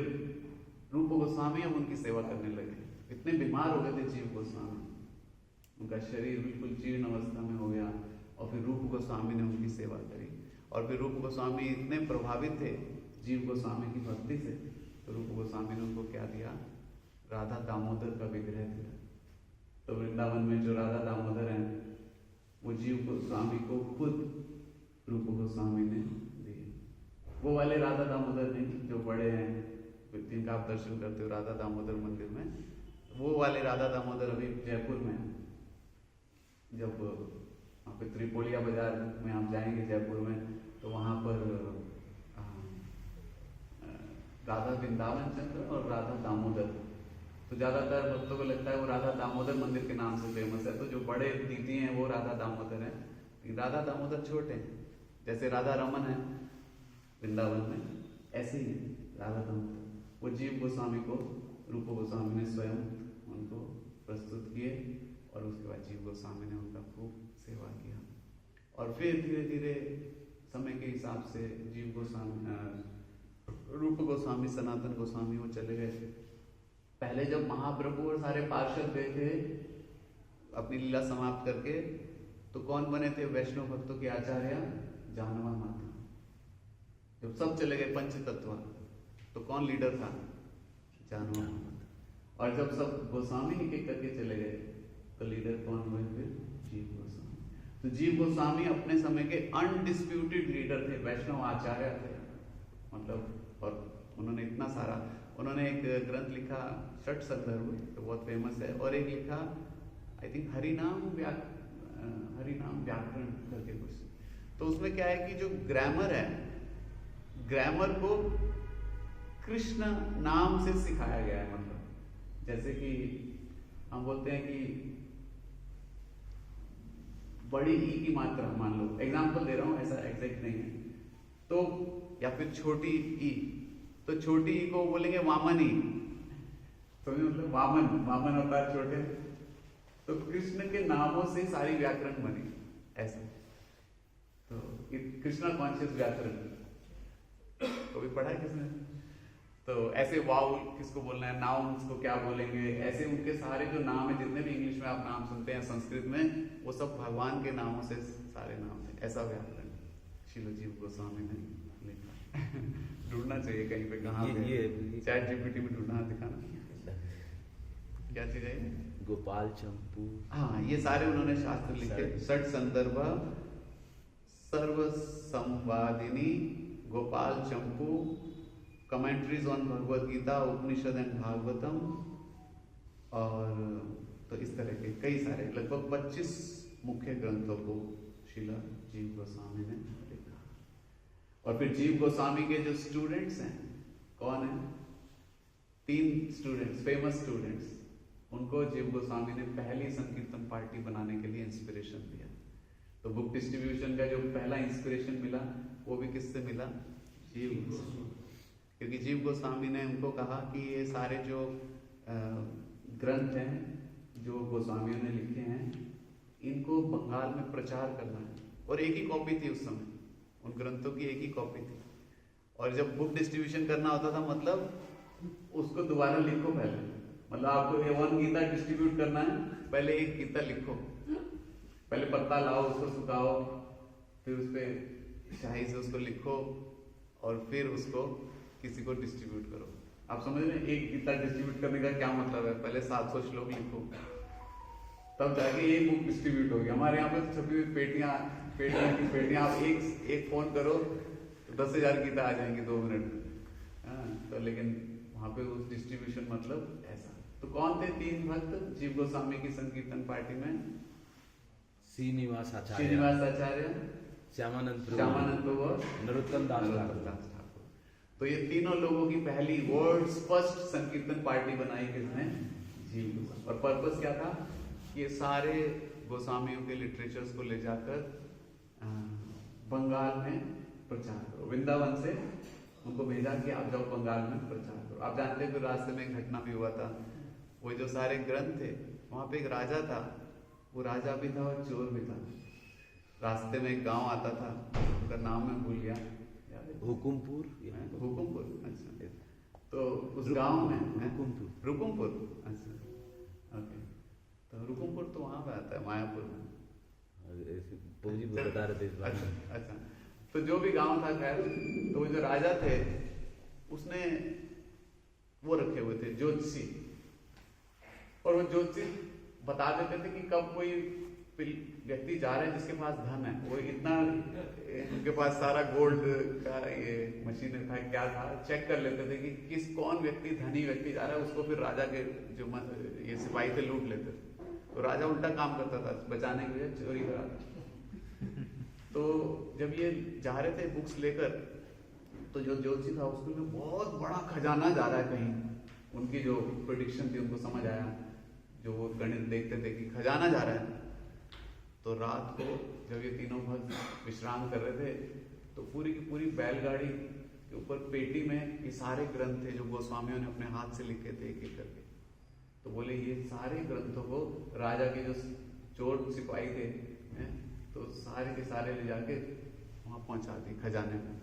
रूप गोस्वामी अब उनकी सेवा करने लगे। इतने बीमार हो गए थे जीव गोस्वामी, उनका शरीर बिल्कुल जीर्ण अवस्था में हो गया, और फिर रूप गोस्वामी ने उनकी सेवा करी। और फिर रूप गोस्वामी इतने प्रभावित थे जीव गोस्वामी की भक्ति से, तो रूप गोस्वामी ने उनको क्या दिया, राधा दामोदर का विग्रह दिया। तो वृंदावन में जो राधा दामोदर हैं वो जीव गोस्वामी को खुद रूप गोस्वामी ने दिए। वो वाले राधा दामोदर नहीं जो बड़े हैं, जिनका आप दर्शन करते हो राधा दामोदर मंदिर में, वो वाले राधा दामोदर अभी जयपुर में है। जब वहाँ पे त्रिपोलिया बाजार में आप जाएंगे जयपुर में, तो वहाँ पर राधा वृंदावन चंद्र और राधा दामोदर, तो ज्यादातर भक्तों को लगता है वो राधा दामोदर मंदिर के नाम से फेमस है। तो जो बड़े दीदी हैं वो राधा दामोदर हैं, लेकिन राधा दामोदर छोटे हैं। जैसे राधा रमन है वृंदावन में, ऐसे ही राधा दामोदर वो जीव गोस्वामी को रूप गोस्वामी ने स्वयं उनको प्रस्तुत किए, और उसके बाद जीव गोस्वामी ने उनका खूब सेवा किया। और फिर धीरे धीरे समय के हिसाब से जीव गोस्वामी, रूप गोस्वामी, सनातन गोस्वामी वो चले गए। पहले जब महाप्रभु और सारे पार्षद गए थे अपनी लीला समाप्त करके, तो कौन बने थे वैष्णव भक्तों के आचार्य, जानवा माता। जब सब चले गए पंच तत्व, तो कौन लीडर था, जानवा माता। और जब सब गोस्वामी एक एक करके चले गए, तो लीडर कौन हुए, फिर जीव गोस्वामी। तो जीव गोस्वामी अपने समय के अनडिस्प्यूटेड लीडर थे, वैष्णव आचार्य थे मतलब। और उन्होंने इतना सारा, उन्होंने एक ग्रंथ लिखा षट संदर्भ, तो बहुत फेमस है, और एक लिखा आई थिंक हरिनाम व्याकरण करके कुछ। तो उसमें क्या है कि जो ग्रामर है, ग्रामर को कृष्ण नाम से सिखाया गया है। मतलब जैसे कि हम बोलते हैं कि बड़ी ई की मात्रा, मान लो एग्जांपल दे रहा हूं, ऐसा एग्जैक्ट नहीं है, तो या फिर छोटी ई, तो छोटी ई को बोलेंगे वामनी, तो मतलब वामन होता है छोटे। तो कृष्ण के नामों से सारी व्याकरण बनी ऐसा। तो कृष्णा कॉन्शियस व्याकरण कभी पढ़ा है किसने? तो ऐसे वाउल किसको बोलना है, नाउन्स को क्या बोलेंगे, ऐसे उनके सारे जो नाम है, जितने भी इंग्लिश में आप नाम सुनते हैं संस्कृत में, वो सब भगवान के नामों से सारे नाम है। ऐसा व्याकरण श्रील जीव गोस्वामी ने लिखा। ढूंढना चाहिए कहीं पे, कहाँ पे, चैट जीपीटी में ढूंढना, दिखाना क्या चीज है, गोपाल चंपू। हाँ, ये सारे उन्होंने शास्त्र लिखे। Shat Sandarbha, Sarva Samvadini, Gopal Champu, commentaries on Bhagavad Gita, Upanishad and Bhagavatam, और तो इस तरह के कई सारे, लगभग 25 मुख्य ग्रंथों को श्रील जीव गोस्वामी ने लिखा। और फिर जीव गोस्वामी के जो स्टूडेंट्स हैं, कौन है, 3 स्टूडेंट्स, फेमस स्टूडेंट्स, उनको जीव गोस्वामी ने पहली संकीर्तन पार्टी बनाने के लिए इंस्पिरेशन दिया। तो बुक डिस्ट्रीब्यूशन का जो पहला इंस्पिरेशन मिला, वो भी किससे मिला, जीव गोस्वामी। क्योंकि जीव गोस्वामी ने उनको कहा कि ये सारे जो ग्रंथ हैं जो गोस्वामियों ने लिखे हैं, इनको बंगाल में प्रचार करना है। और एक ही कॉपी थी उस समय, उन ग्रंथों की एक ही कॉपी थी। और जब बुक डिस्ट्रीब्यूशन करना होता था, मतलब उसको दोबारा लिखो पहले, मतलब आपको A1 गीता डिस्ट्रीब्यूट करना है, पहले एक गीता लिखो, पहले पत्ता लाओ, उसको सुखाओ, फिर उस पर शाही से उसको लिखो, और फिर उसको किसी को डिस्ट्रीब्यूट करो। आप समझ रहे हैं एक गीता डिस्ट्रीब्यूट करने का क्या मतलब है? पहले 700 श्लोक लिखो, तब जाके एक बुक डिस्ट्रीब्यूट होगी। हमारे यहाँ पे छपी हुई पेटियां की पेटियां, आप एक फोन करो तो 10,000 गीता आ जाएंगी 2 मिनट में। तो लेकिन वहां पे उस डिस्ट्रीब्यूशन मतलब ऐसा। तो कौन थे 3 भक्त जीव गोस्वामी की संकीर्तन पार्टी में? श्रीनिवास आचार्य, श्यामानंद प्रभु, नरोत्तम दास ठाकुर। तो ये तीनों लोगों की पहली वर्ल्ड्स फर्स्ट संकीर्तन पार्टी बनाई किसने? जीव गोस्वामी। और पर्पस क्या था? ये सारे गोस्वामियों के लिटरेचर्स को ले जाकर बंगाल में प्रचार करो। वृंदावन से उनको भेजा कि आप जाओ बंगाल में प्रचार करो। आप जानते हैं फिर रास्ते में एक घटना भी हुआ था। वो जो सारे ग्रंथ थे, वहां पे एक राजा था, वो राजा भी था और चोर भी था। रास्ते में एक गांव आता था, उसका नाम मैं भूल गया, हुकुमपुर। अच्छा। तो उस गांव में रुकुमपुर। रुकुमपुर, अच्छा, ओके। तो रुकुमपुर तो वहाँ पे आता है, मायापुर में। ऐसे जी बता रहे थे इस बारे में। अच्छा अच्छा। तो जो भी गांव था, खैर, तो वो जो राजा थे उसने वो रखे हुए थे ज्योतिषी, और वो ज्योतिषी बता देते थे कि कब कोई व्यक्ति जा रहे हैं जिसके पास धन है, वो इतना उनके पास सारा गोल्ड का ये मशीन था, क्या था, चेक कर लेते थे कि कौन व्यक्ति धनी व्यक्ति जा रहा है, उसको फिर राजा के जो ये सिपाही थे लूट लेते थे। तो राजा उल्टा काम करता था, बचाने के लिए चोरी करा। तो जब ये जा रहे थे बुक्स लेकर, तो जो ज्योतिषी था उसको में बहुत बड़ा खजाना जा रहा है कहीं, उनकी जो प्रेडिक्शन थी उनको समझ आया, जो वो गणित देखते थे कि खजाना जा रहा है। तो रात को जब ये तीनों भक्त विश्राम कर रहे थे, तो पूरी की पूरी बैलगाड़ी के ऊपर पेटी में ये सारे ग्रंथ थे जो गोस्वामियों ने अपने हाथ से लिखे थे एक एक करके। तो बोले ये सारे ग्रंथों को राजा के जो चोर सिपाही थे, तो सारे के सारे ले जाके वहां पहुंचा दी खजाने में।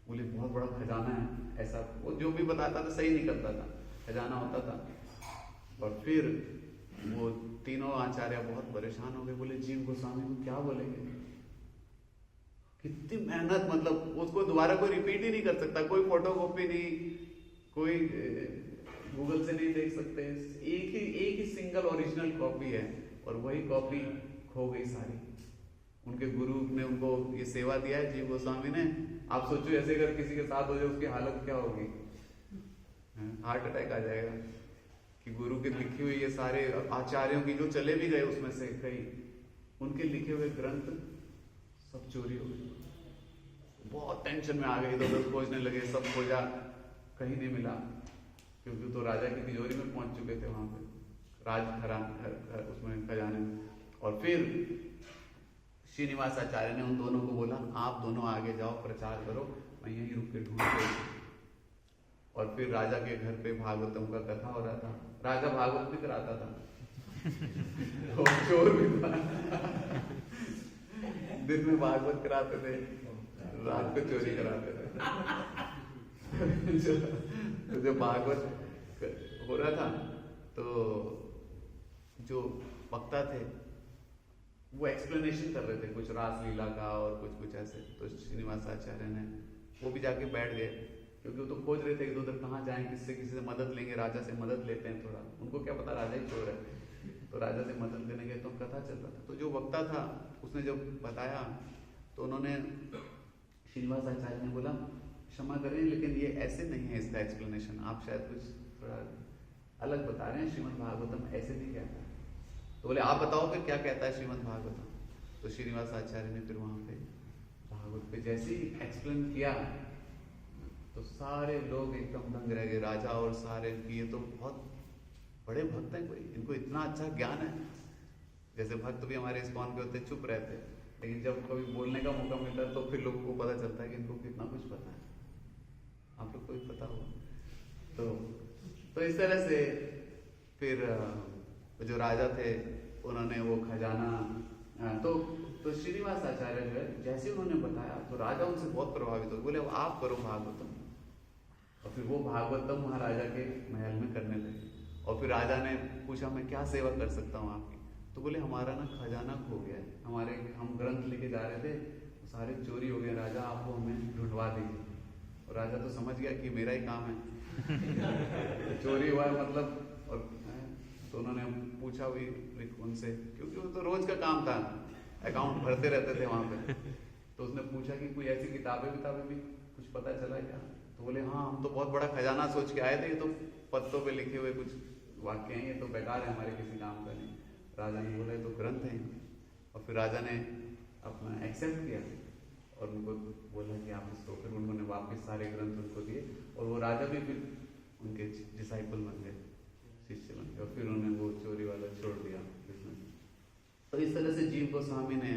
बोले बहुत बड़ा खजाना है, ऐसा वो जो भी बताता था सही निकलता था, खजाना होता था। और फिर वो तीनों आचार्य बहुत परेशान हो गए, बोले जीव गोस्वामी को क्या बोलेंगे, कितनी मेहनत, मतलब उसको दोबारा कोई रिपीट ही नहीं कर सकता, कोई फोटोकॉपी नहीं, कोई गूगल से नहीं देख सकते, एक ही सिंगल ओरिजिनल कॉपी है, और वही कॉपी खो गई सारी। उनके गुरु ने उनको ये सेवा दिया है जीव गोस्वामी ने। आप सोचो ऐसे अगर किसी के साथ हो जाए उसकी हालत क्या होगी, हार्ट अटैक आ जाएगा। कि गुरु के लिखे हुए ये सारे आचार्यों की जो चले भी गए उसमें से कई, उनके लिखे हुए ग्रंथ सब चोरी हो गए। बहुत टेंशन में आ गए, इधर उधर खोजने लगे, सब खोजा, कहीं नहीं मिला, क्योंकि तो राजा की तिजोरी में पहुंच चुके थे वहां पे, उसमें खजाने में। और फिर श्रीनिवास आचार्य ने उन दोनों को बोला, आप दोनों आगे जाओ, प्रचार करो, मैं यहीं रुक के ढूंढ। और फिर राजा के घर पे भागवतम का कथा हो रहा था, राजा भागवत भी कराता था और चोर भी था। दिन में भागवत कराते थे, रात को चोरी कराते थे। जो भागवत हो रहा था, तो जो वक्ता थे वो एक्सप्लेनेशन कर रहे थे कुछ रासलीला का और कुछ ऐसे। तो श्रीनिवास आचार्य ने वो भी जाके बैठ गए, क्योंकि वो तो खोज रहे थे कि उधर कहाँ जाएं, किसी से मदद लेंगे, राजा से मदद लेते हैं थोड़ा, उनको क्या पता राजा ही चोर है। तो राजा से मदद लेने गए, तो कथा चल रहा था। तो जो वक्ता था उसने जब बताया, तो उन्होंने श्रीनिवास आचार्य ने बोला, क्षमा करें लेकिन ये ऐसे नहीं है इसका एक्सप्लेनेशन, आप शायद कुछ थोड़ा अलग बता रहे हैं, श्रीमद् भागवतम ऐसे नहीं कहता। तो बोले आप बताओ फिर क्या कहता है श्रीमद् भागवतम। तो श्रीनिवास आचार्य ने फिर वहां पे भागवत पे जैसे ही एक्सप्लेन किया, तो सारे लोग एकदम दंग रह गए, राजा और सारे की, ये तो बहुत बड़े भक्त हैं, कोई इनको इतना अच्छा ज्ञान है। जैसे भक्त भी हमारे इस्कॉन के होते चुप रहते, लेकिन जब कभी बोलने का मौका मिलता है तो फिर लोगों को पता चलता है कि इनको कितना कुछ पता है। आप लोग को भी पता होगा। तो इस तरह से फिर जो राजा थे उन्होंने वो खजाना, तो श्रीनिवास आचार्य जो है जैसे उन्होंने बताया, तो राजा उनसे बहुत प्रभावित हो, बोले अब आप करो भागवतम। और फिर वो भागवतम महाराजा के महल में करने लगे। और फिर राजा ने पूछा, मैं क्या सेवा कर सकता हूँ आपकी। तो बोले हमारा ना खजाना खो गया है, हम ग्रंथ लेके जा रहे थे, सारे चोरी हो गए, राजा आप वो हमें ढूंढवा दीजिए। और राजा तो समझ गया कि मेरा ही काम है चोरी हुआ है मतलब। और तो उन्होंने पूछा भी उनसे, क्योंकि वो तो रोज का काम था, अकाउंट भरते रहते थे वहां पे। तो उसने पूछा कि कोई ऐसी किताबें भी कुछ पता चला क्या। तो बोले हाँ, हम तो बहुत बड़ा खजाना सोच के आए थे, ये तो पत्तों पे लिखे हुए कुछ वाक्य हैं, ये तो बेकार है, हमारे किसी काम का नहीं। राजा ने बोला ये तो ग्रंथ है। और फिर राजा ने अपना एक्सेप्ट किया और उनको बोला कि आप इसको, फिर उन्होंने वापस सारे ग्रंथ उनको दिए। और वो राजा भी फिर उनके डिसाइपल बन गए, शिष्य बन गए। और फिर उन्होंने वो चोरी वाला छोड़ दिया बिजनेस। तो इस तरह से जीव गोस्वामी ने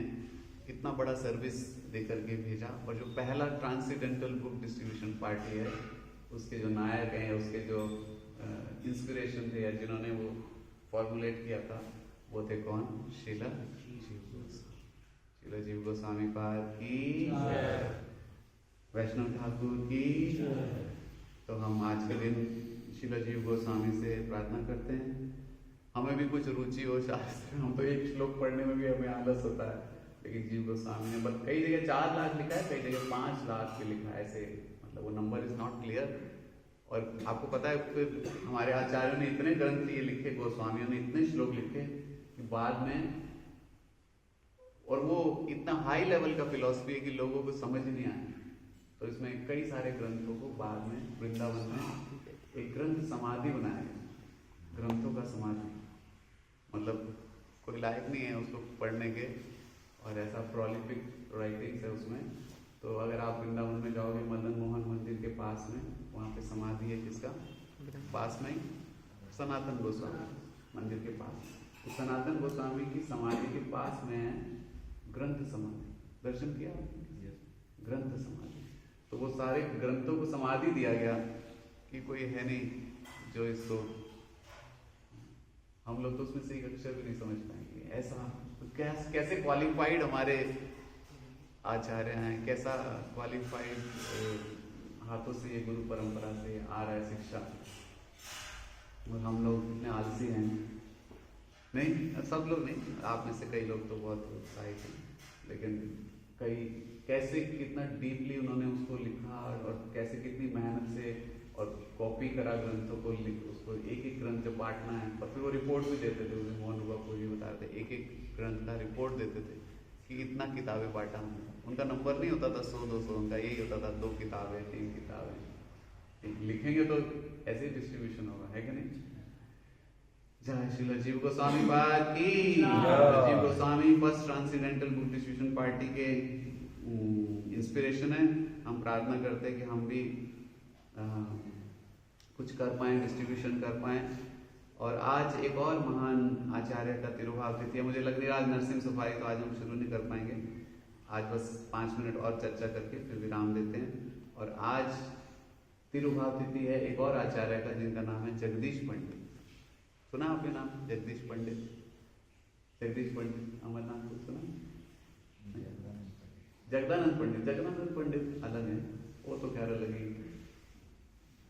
इतना बड़ा सर्विस देकर के भेजा। और जो पहला ट्रांसीडेंटल बुक डिस्ट्रीब्यूशन पार्टी है, उसके जो नायक हैं, उसके जो इंस्पिरेशन थे या जिन्होंने वो फॉर्मुलेट किया था, वो थे कौन? शीला जीव गोस्वामी पाद की, वैष्णव ठाकुर की, तो हम आज के दिन शीला जीव गोस्वामी से प्रार्थना करते हैं। हमें भी कुछ रुचि हो शास्त्र, हम तो एक श्लोक पढ़ने में भी हमें आलस होता है, लेकिन जीव गोस्वामी ने बस कई जगह 4 लाख लिखा है, कई जगह 5 लाख भी लिखा है, ऐसे मतलब वो नंबर इज नॉट क्लियर। और आपको पता है फिर हमारे आचार्यों ने इतने ग्रंथ ये लिखे, गोस्वामियों ने इतने श्लोक लिखे कि बाद में, और वो इतना हाई लेवल का फिलॉसफी है कि लोगों को समझ नहीं आया। तो इसमें कई सारे ग्रंथों को बाद में वृंदावन में एक ग्रंथ समाधि बनाया गया, ग्रंथों का समाधि, मतलब कोई लायक नहीं है उसको पढ़ने के, और ऐसा प्रोलिफिक राइटिंग्स है उसमें। तो अगर आप वृंदावन में जाओगे मदन मोहन मंदिर के पास में, वहाँ पे समाधि है किसका, पास में ही सनातन गोस्वामी मंदिर के पास, तो सनातन गोस्वामी की समाधि के पास में है ग्रंथ समाधि। दर्शन किया ग्रंथ समाधि, तो वो सारे ग्रंथों को समाधि दिया गया कि कोई है नहीं जो इसको, हम लोग तो उसमें से एक अक्षर भी नहीं समझ पाएंगे। ऐसा तो कैसे क्वालिफाइड हमारे आचार्य हैं, कैसा क्वालिफाइड हाथों से ये गुरु परंपरा से आ रहा है शिक्षा, और हम लोग कितने आलसी हैं। नहीं, सब लोग नहीं, आप में से कई लोग तो बहुत उत्साहित हैं, लेकिन कई कैसे कितना डीपली उन्होंने उसको लिखा, और कैसे कितनी मेहनत से और कॉपी करा ग्रंथों को, उसको एक एक ग्रंथ जब बांटना है, और फिर वो रिपोर्ट भी देते थे, उन्हें मोहन बाबा को ये बताते थे, एक एक ग्रंथ का रिपोर्ट देते थे कि इतना किताबें बांटा हमने। उनका नंबर नहीं होता था 100-200, उनका यही होता था 2 किताबें 3 किताबें, लिखेंगे तो ऐसे डिस्ट्रीब्यूशन होगा, है कि नहीं। जय श्रील जीव गोस्वामी पाद की। जीव Goswami first transcendental book distribution party के इंस्पिरेशन है। हम प्रार्थना करते हैं कि हम भी कुछ कर पाएं, डिस्ट्रीब्यूशन कर पाएं। और आज एक और महान आचार्य का तिरुभाव तिथि है। मुझे लग रही है आज नरसिंह सफारी तो आज हम शुरू नहीं कर पाएंगे, आज बस 5 मिनट और चर्चा करके फिर विराम देते हैं। और आज तिरुभाव तिथि है एक और आचार्य का, जिनका नाम है जगदीश पंडित। सुना आपने नाम जगदीश पंडित? जगदीश पंडित अमरनाथ को सुना? जगदानंद पंडित, जगदानंद पंडित अलग है, वो तो खैर अलग ही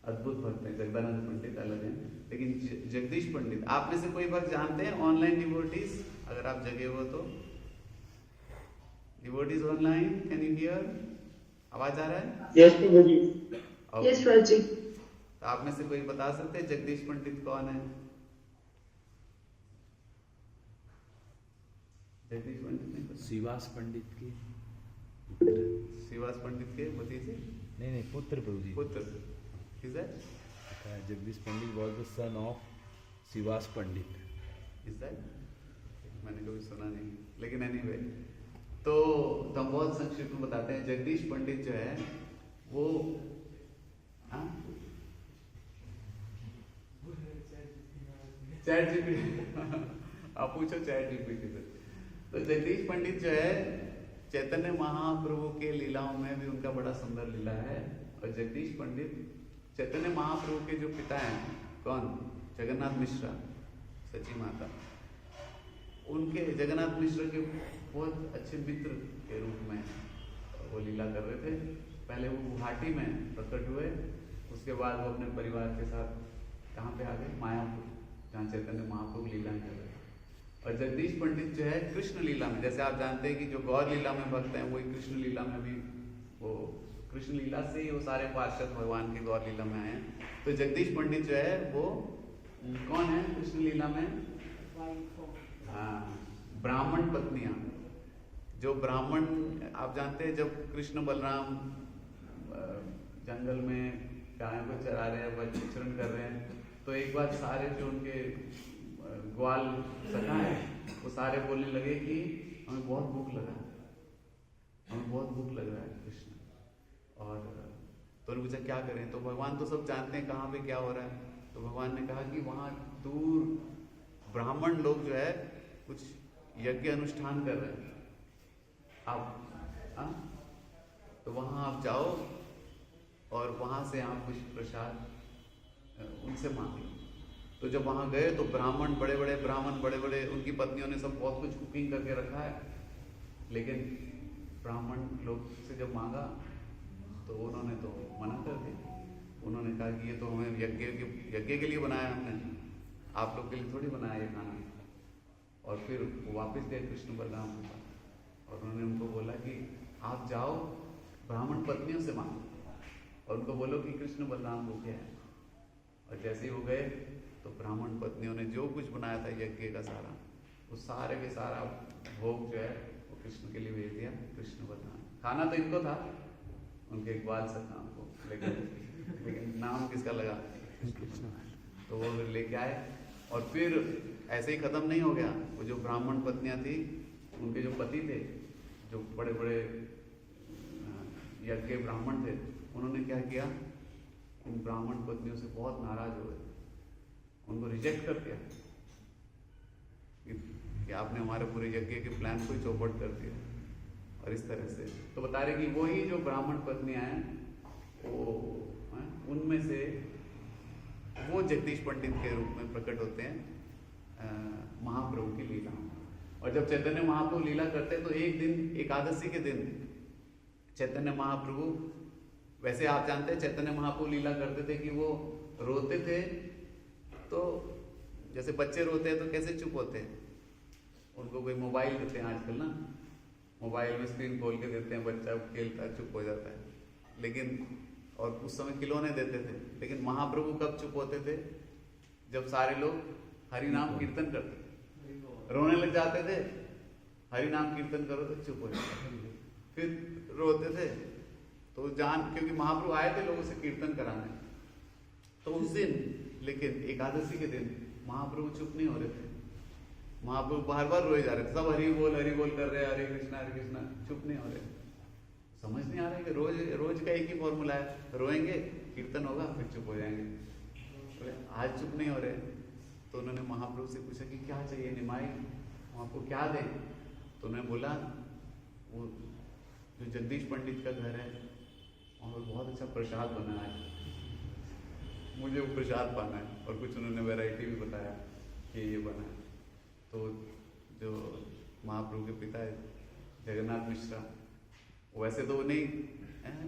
अद्भुत भक्त है। जगदानंद पंडित अलग है, लेकिन जगदीश पंडित आप में से कोई भक्त जानते हैं? ऑनलाइन डिवोटीज, अगर आप जगे हो तो devotees online, can you here? आवाज आ रहा है? यस प्रभु जी। यस प्रभु जी। तो आप में से कोई बता सकते हैं जगदीश पंडित कौन है? जगदीश पंडित नहीं, शिवास पंडित के शिवास पंडित के भतीजे? नहीं, पुत्र प्रभु जी, पुत्र। Is that? Jagdish Pandit was the son of Shivas Pandit. Is that? मैंने कभी सुना नहीं, लेकिन anyway, तो हम बहुत संक्षिप्त में बताते हैं। जगदीश पंडित जो है वो चैट जीपीटी आप पूछो चैट जीपीटी से। तो जगदीश पंडित जो है चैतन्य महाप्रभु के लीलाओं में भी उनका बड़ा सुंदर लीला है। और जगदीश पंडित चैतन्य महाप्रभु के जो पिता हैं, कौन? जगन्नाथ मिश्रा, सची माता, उनके जगन्नाथ मिश्रा के बहुत अच्छे मित्र के रूप में वो लीला कर रहे थे। पहले वो गुवाहाटी में प्रकट हुए, उसके बाद वो अपने परिवार के साथ कहाँ पे आ गए? मायापुर, जहाँ चैतन्य महाप्रभु लीला कर रहे थे। और जगदीश पंडित जो है कृष्ण लीला में, जैसे आप जानते हैं कि जो गौर लीला में भक्त हैं वही कृष्ण लीला में भी, वो कृष्ण लीला से ही वो सारे पार्षद भगवान के गौर लीला में आए हैं। तो जगदीश पंडित जो है वो कौन है कृष्ण लीला में? ब्राह्मण पत्नियां, जो ब्राह्मण, आप जानते हैं जब कृष्ण बलराम जंगल में गायों को चरा रहे हैं, विचरण कर रहे हैं, तो एक बार सारे जो उनके ग्वाल सखा है वो सारे बोलने लगे कि हमें बहुत भूख लगा, हमें बहुत भूख लग रहा है कृष्ण। और तो पूछा क्या करें? तो भगवान तो सब जानते हैं कहाँ पे क्या हो रहा है। तो भगवान ने कहा कि वहाँ दूर ब्राह्मण लोग जो है कुछ यज्ञ अनुष्ठान कर रहे हैं, आप तो वहाँ आप जाओ और वहाँ से आप कुछ प्रसाद उनसे मांगे। तो जब वहाँ गए तो ब्राह्मण बड़े बड़े उनकी पत्नियों ने सब बहुत कुछ कुकिंग करके रखा है, लेकिन ब्राह्मण लोग से जब मांगा तो उन्होंने तो मना कर दिया। उन्होंने कहा कि ये तो हमें यज्ञ के लिए बनाया हमने, आप लोग के लिए थोड़ी बनाया ये खाना। और फिर वो वापस गए कृष्ण बलराम के पास और उन्होंने उनको बोला कि आप जाओ ब्राह्मण पत्नियों से मांगो और उनको बोलो कि कृष्ण बलराम भूखे हैं। और जैसे ही वो गए तो ब्राह्मण पत्नियों ने जो कुछ बनाया था यज्ञ का सारा, वो सारे के सारा भोग जो है वो कृष्ण के लिए भेज दिया। कृष्ण बलराम खाना तो इनको था, उनके इकबाल सत्ताम को, लेकिन नाम किसका लगा? तो वो फिर लेके आए और फिर ऐसे ही खत्म नहीं हो गया। वो जो ब्राह्मण पत्नियां थी, उनके जो पति थे, जो बड़े बड़े यज्ञ ब्राह्मण थे, उन्होंने क्या किया, उन ब्राह्मण पत्नियों से बहुत नाराज हो गए, उनको रिजेक्ट कर दिया कि आपने हमारे पूरे यज्ञ के प्लान को ही चौपट कर दिया। और इस तरह से तो बता रहे कि वही जो ब्राह्मण पत्नियां हैं वो उनमें से वो जगदीश पंडित के रूप में प्रकट होते हैं महाप्रभु की लीला। और जब चैतन्य महाप्रभु लीला करते तो एक दिन एकादशी के दिन चैतन्य महाप्रभु, वैसे आप जानते हैं चैतन्य महाप्रभु लीला करते थे कि वो रोते थे तो जैसे बच्चे रोते हैं तो कैसे चुप होते हैं, उनको कोई मोबाइल देते हैं आजकल ना, मोबाइल में स्क्रीन खोल के देते हैं, बच्चा खेलता है चुप हो जाता है, लेकिन और उस समय खिलौने देते थे। लेकिन महाप्रभु कब चुप होते थे? जब सारे लोग हरि नाम कीर्तन करते थे, रोने लग जाते थे, हरि नाम कीर्तन करो तो चुप हो जाते, फिर रोते थे तो क्योंकि महाप्रभु आए थे लोगों से कीर्तन कराने, तो उस दिन लेकिन एकादशी के दिन महाप्रभु चुप नहीं हो रहे थे, महाप्रभु बार बार रोए जा रहे थे, सब हरि बोल कर रहे, हरे कृष्णा, चुप नहीं हो रहे। समझ नहीं आ रहा है कि रोज का एक ही फॉर्मूला है, रोएंगे कीर्तन होगा फिर चुप हो जाएंगे, तो आज चुप नहीं हो रहे। तो उन्होंने महाप्रभु से पूछा कि क्या चाहिए निमाई, हम आपको क्या दें? तो उन्होंने बोला वो जो जगदीश पंडित का घर है वहाँ पर बहुत अच्छा प्रसाद बना है, मुझे वो प्रसाद पाना है। और कुछ उन्होंने वैरायटी भी बताया कि ये बना है। तो जो महाप्रभु के पिता है जगन्नाथ मिश्रा, वैसे तो नहीं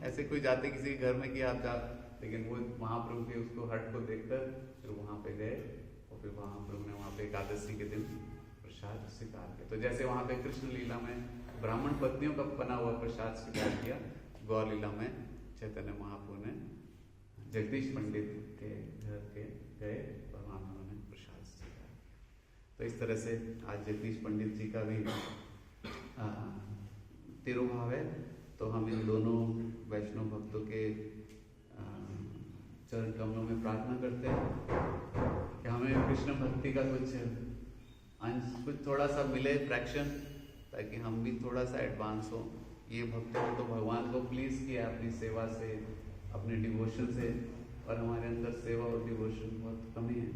ऐसे कोई जाते किसी के घर में कि आप जा, लेकिन वो महाप्रभु के उसको हट को देखकर फिर वहाँ पे गए और फिर महाप्रभु ने वहाँ पे एकादशी के दिन प्रसाद स्वीकार किया। तो जैसे वहाँ पे कृष्ण लीला में ब्राह्मण पत्नियों का बना हुआ प्रसाद स्वीकार किया, गौर लीला में चैतन्य महाप्रभु ने जगदीश पंडित के घर के गए और वहाँ उन्होंने प्रसाद स्वीकार किया। तो इस तरह से आज जगदीश पंडित जी का भी तिरुभाव है। तो हम इन दोनों वैष्णव भक्तों के चरण कमलों में प्रार्थना करते हैं कि हमें कृष्ण भक्ति का कुछ अंश, कुछ थोड़ा सा मिले फ्रैक्शन, ताकि हम भी थोड़ा सा एडवांस हो। ये भक्तों ने तो भगवान को प्लीज किया अपनी सेवा से, अपने डिवोशन से, और हमारे अंदर सेवा और डिवोशन बहुत कमी है।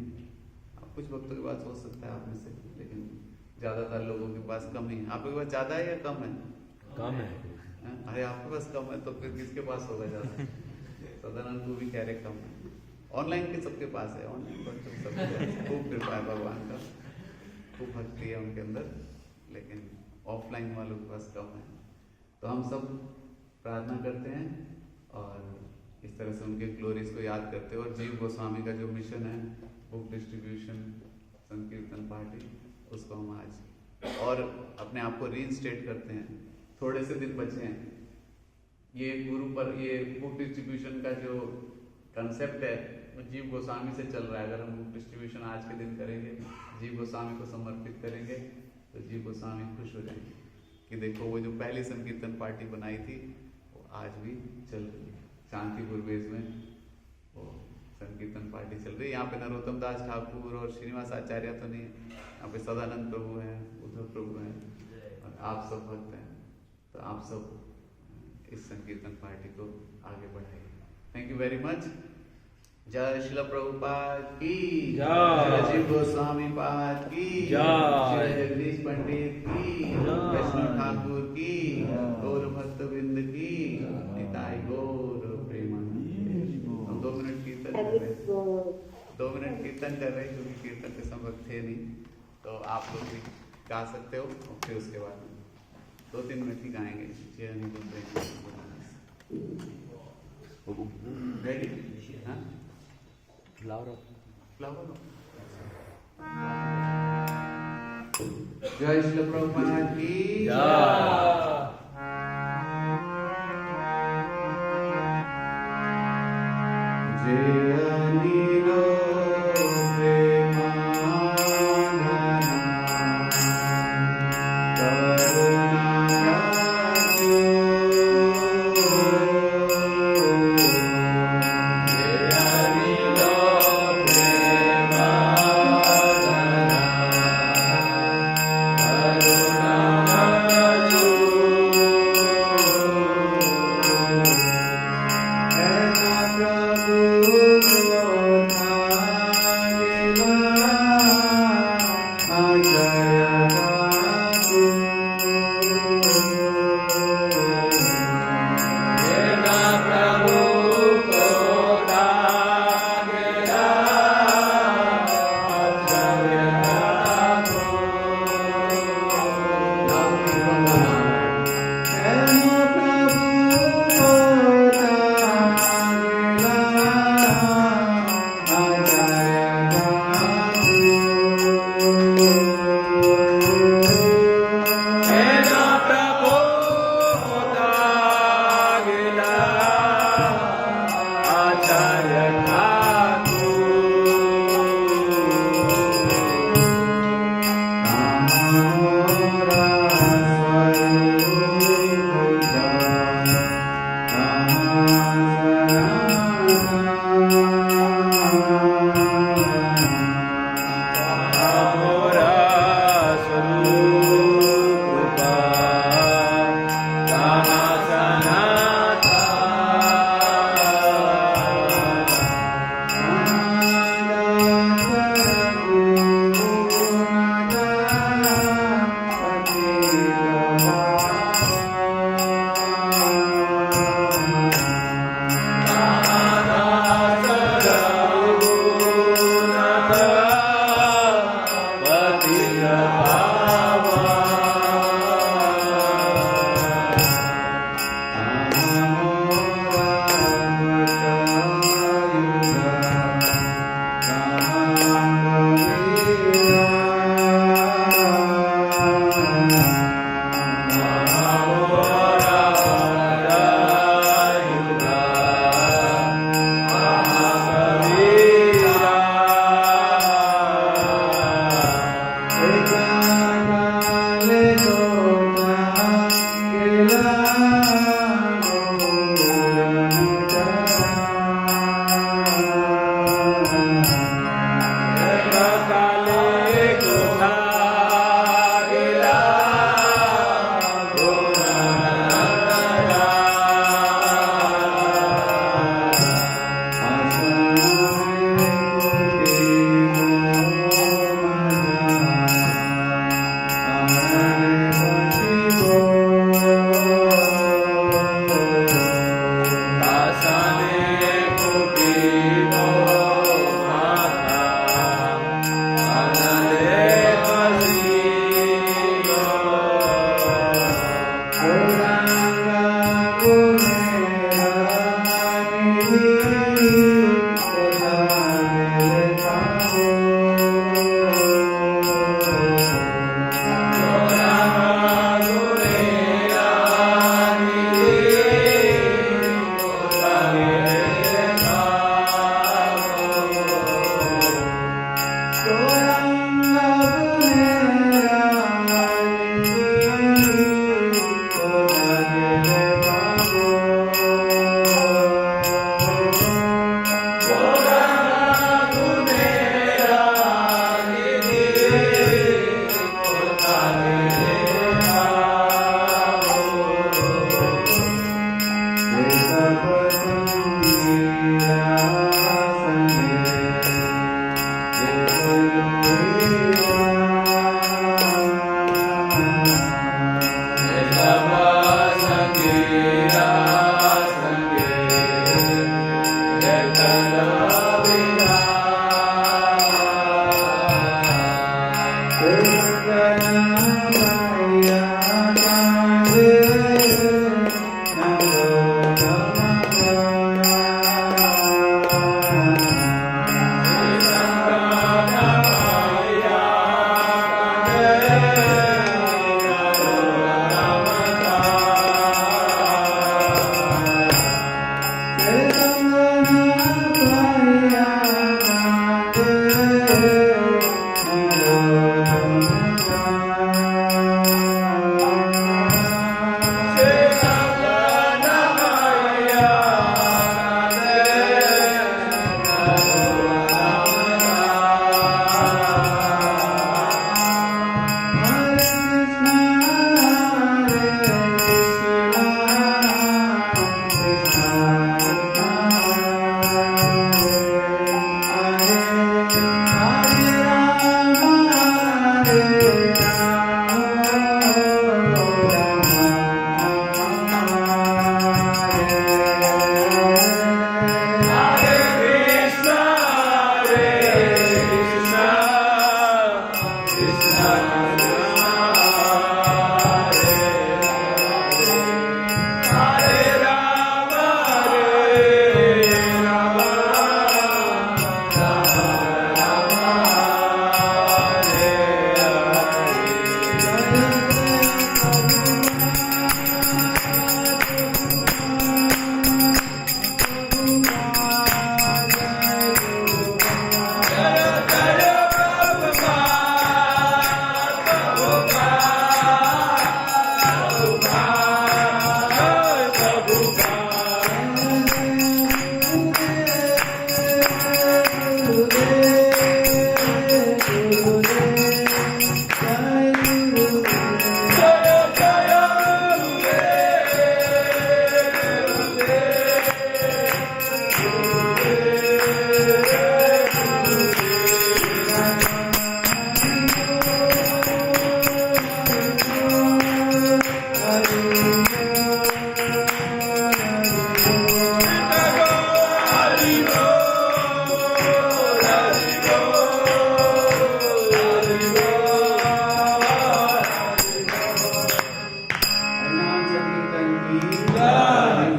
अब कुछ भक्तों के पास हो सकता है आप में से, लेकिन ज़्यादातर लोगों के पास कमी है। आपके पास ज़्यादा है या कम है? कम है। अरे आपके पास कम है तो फिर किसके पास होगा ज़्यादा? सदानंद को भी कह रहे कम है। ऑनलाइन के सबके पास है, ऑनलाइन पर तो सबके खूब कृपा है भगवान का, खूब भक्ति है उनके अंदर, लेकिन ऑफलाइन वालों के पास कम है। तो हम सब प्रार्थना करते हैं और इस तरह से उनके ग्लोरीज को याद करते हैं। और जीव गोस्वामी का जो मिशन है, बुक डिस्ट्रीब्यूशन, संकीर्तन पार्टी, उसको हम आज और अपने आप को रीइंस्टेट करते हैं। थोड़े से दिन बचे हैं, ये गुरु पर ये बुक डिस्ट्रीब्यूशन का जो कंसेप्ट है वो जीव गोस्वामी से चल रहा है। अगर हम बुक डिस्ट्रीब्यूशन आज के दिन करेंगे, जीव गोस्वामी को समर्पित करेंगे, तो जीव गोस्वामी खुश हो जाएंगे कि देखो वो जो पहली संकीर्तन पार्टी बनाई थी वो आज भी चल रही है। शांतिपुर बेस में वो संकीर्तन पार्टी चल रही है। यहाँ पे नरोत्तम दास ठाकुर और श्रीनिवास आचार्य तो नहीं है, यहाँ पे सदानंद प्रभु हैं, उद्धव प्रभु हैं और आप सब भक्त हैं। तो आप सब इस संकीर्तन पार्टी को आगे बढ़ाइए। Thank you very much. जय श्रील प्रभुपाद की जय, जीव गोस्वामी पाद की जय, जगदीश पंडित की, वैष्णव ठाकुर की, गौर भक्त बिंद की, निताई गौर प्रेमानंद। हम 2 मिनट कीर्तन कर रहे हैं, 2 मिनट कीर्तन कर रहे हैं क्योंकि कीर्तन के समय थे नहीं, तो आप लोग भी गा सकते हो और फिर उसके बाद 2-3 मिनट ही गाएंगे। जय रेडी? Flower flower. जय श्री प्रभुपाद की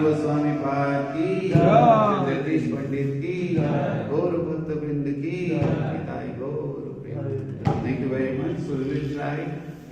गोस्वामी पाद की, जगदीश पंडित की, गौर भक्त वृंद की, पिताई गौर। Thank you very much. So we will try